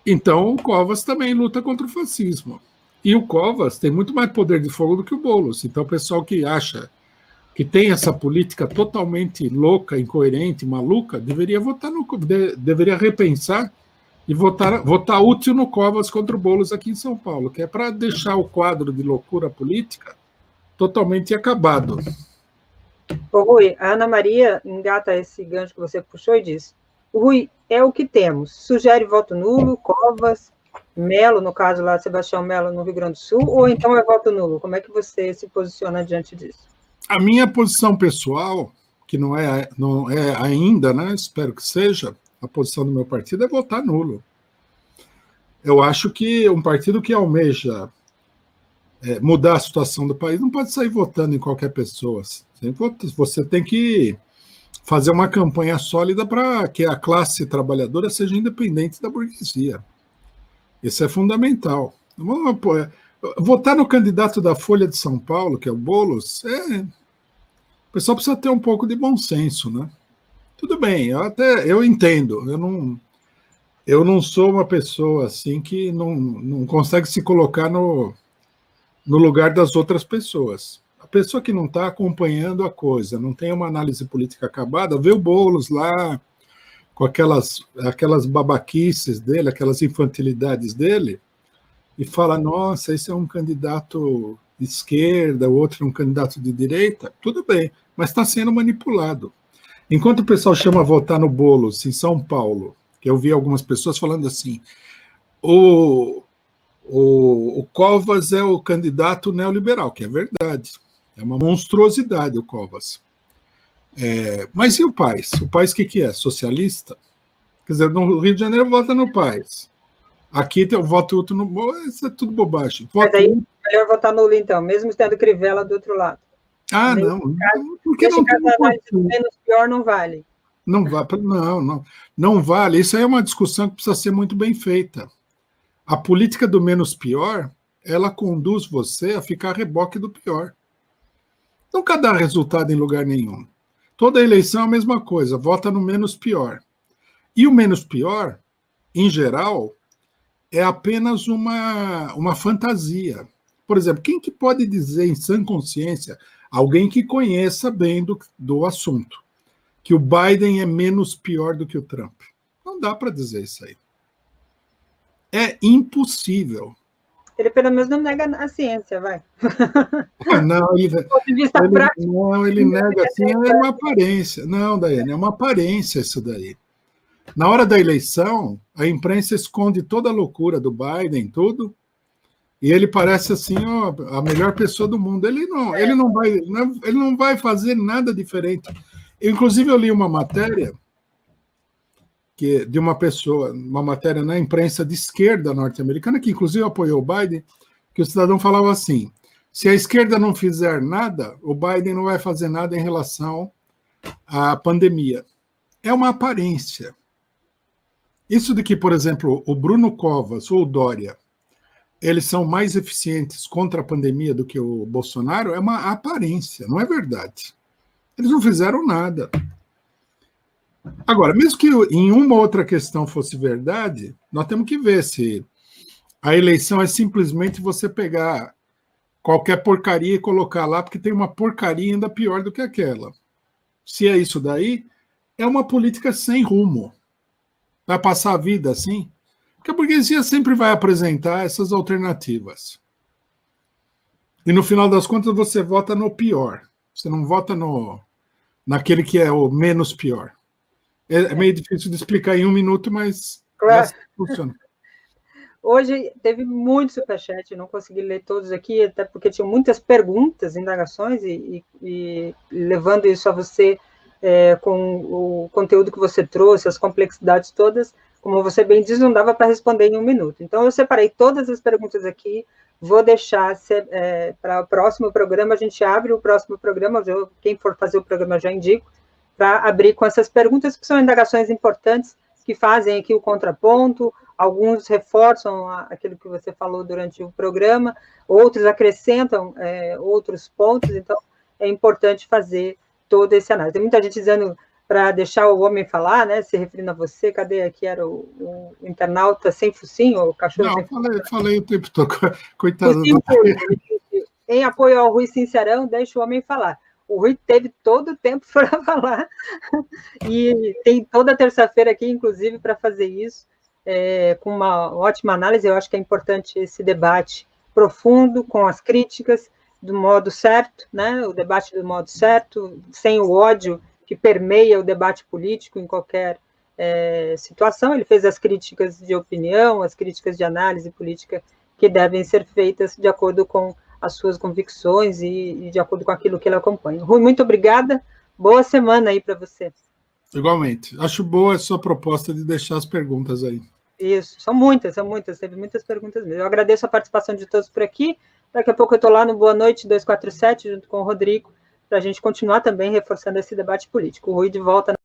então o Covas também luta contra o fascismo. E o Covas tem muito mais poder de fogo do que o Boulos. Então o pessoal que acha que tem essa política totalmente louca, incoerente, maluca, deveria repensar e votar útil no Covas contra o Boulos aqui em São Paulo, que é para deixar o quadro de loucura política totalmente acabado. Ô, Rui, a Ana Maria engata esse gancho que você puxou e diz, Rui, é o que temos, sugere voto nulo, Covas, Melo, no caso lá, Sebastião Melo, no Rio Grande do Sul, ou então é voto nulo? Como é que você se posiciona diante disso? A minha posição pessoal, que não é ainda, né, espero que seja, a posição do meu partido é votar nulo. Eu acho que um partido que almeja mudar a situação do país não pode sair votando em qualquer pessoa. Você tem que fazer uma campanha sólida para que a classe trabalhadora seja independente da burguesia. Isso é fundamental. Votar no candidato da Folha de São Paulo, que é o Boulos, o pessoal precisa ter um pouco de bom senso, né? Tudo bem, eu entendo. Eu não sou uma pessoa assim que não consegue se colocar no lugar das outras pessoas. A pessoa que não está acompanhando a coisa, não tem uma análise política acabada, vê o Boulos lá com aquelas babaquices dele, aquelas infantilidades dele, e fala, nossa, esse é um candidato de esquerda, o outro é um candidato de direita, tudo bem, mas está sendo manipulado. Enquanto o pessoal chama a votar no Boulos, em São Paulo, que eu vi algumas pessoas falando assim, o Covas é o candidato neoliberal, que é verdade, é uma monstruosidade o Covas. Mas e o Paes? O Paes o que é? Socialista? Quer dizer, no Rio de Janeiro vota no Paes. Aqui eu voto outro no... Isso é tudo bobagem. Mas aí é melhor votar no Lula, então, mesmo tendo Crivella do outro lado. Não. Porque não tem menos pior não vale. Não vale. Isso aí é uma discussão que precisa ser muito bem feita. A política do menos pior, ela conduz você a ficar a reboque do pior. Nunca dá resultado em lugar nenhum. Toda eleição é a mesma coisa, vota no menos pior. E o menos pior, em geral, é apenas uma fantasia. Por exemplo, quem que pode dizer em sã consciência, alguém que conheça bem do assunto, que o Biden é menos pior do que o Trump? Não dá para dizer isso aí. É impossível. Ele pelo menos não nega a ciência, vai. Não, ele nega assim, é uma aparência. Não, Daiane, é uma aparência isso daí. Na hora da eleição, a imprensa esconde toda a loucura do Biden, tudo, e ele parece assim, ó, a melhor pessoa do mundo. Ele não vai fazer nada diferente. Inclusive, eu li uma matéria de uma pessoa, uma matéria na imprensa de esquerda norte-americana, que inclusive apoiou o Biden, que o cidadão falava assim, se a esquerda não fizer nada, o Biden não vai fazer nada em relação à pandemia. É uma aparência. Isso de que, por exemplo, o Bruno Covas ou o Dória, eles são mais eficientes contra a pandemia do que o Bolsonaro, é uma aparência, não é verdade. Eles não fizeram nada. Agora, mesmo que em uma outra questão fosse verdade, nós temos que ver se a eleição é simplesmente você pegar qualquer porcaria e colocar lá, porque tem uma porcaria ainda pior do que aquela. Se é isso daí, é uma política sem rumo. Vai passar a vida assim? Porque a burguesia sempre vai apresentar essas alternativas. E no final das contas você vota no pior. Você não vota naquele que é o menos pior. É meio difícil de explicar em um minuto, mas claro. Funciona. Hoje teve muito superchat, não consegui ler todos aqui, até porque tinham muitas perguntas, indagações, e levando isso a você com o conteúdo que você trouxe, as complexidades todas, como você bem diz, não dava para responder em um minuto. Então, eu separei todas as perguntas aqui, vou deixar para o próximo programa, a gente abre o próximo programa, quem for fazer o programa eu já indico, para abrir com essas perguntas, que são indagações importantes, que fazem aqui o contraponto, alguns reforçam aquilo que você falou durante o programa, outros acrescentam outros pontos, então é importante fazer toda essa análise. Tem muita gente dizendo para deixar o homem falar, né, se referindo a você, cadê aqui era o internauta sem focinho, o cachorro sem focinho? Falei o tempo todo, coitado. Em apoio ao Rui Sincerão, deixa o homem falar. O Rui teve todo o tempo para falar, e tem toda terça-feira aqui, inclusive, para fazer isso, com uma ótima análise. Eu acho que é importante esse debate profundo, com as críticas, do modo certo, né? O debate do modo certo, sem o ódio que permeia o debate político em qualquer situação. Ele fez as críticas de opinião, as críticas de análise política que devem ser feitas de acordo com as suas convicções e de acordo com aquilo que ele acompanha. Rui, muito obrigada. Boa semana aí para você. Igualmente. Acho boa a sua proposta de deixar as perguntas aí. Isso, são muitas, teve muitas perguntas mesmo. Eu agradeço a participação de todos por aqui. Daqui a pouco eu estou lá no Boa Noite 247, junto com o Rodrigo, para a gente continuar também reforçando esse debate político. O Rui de volta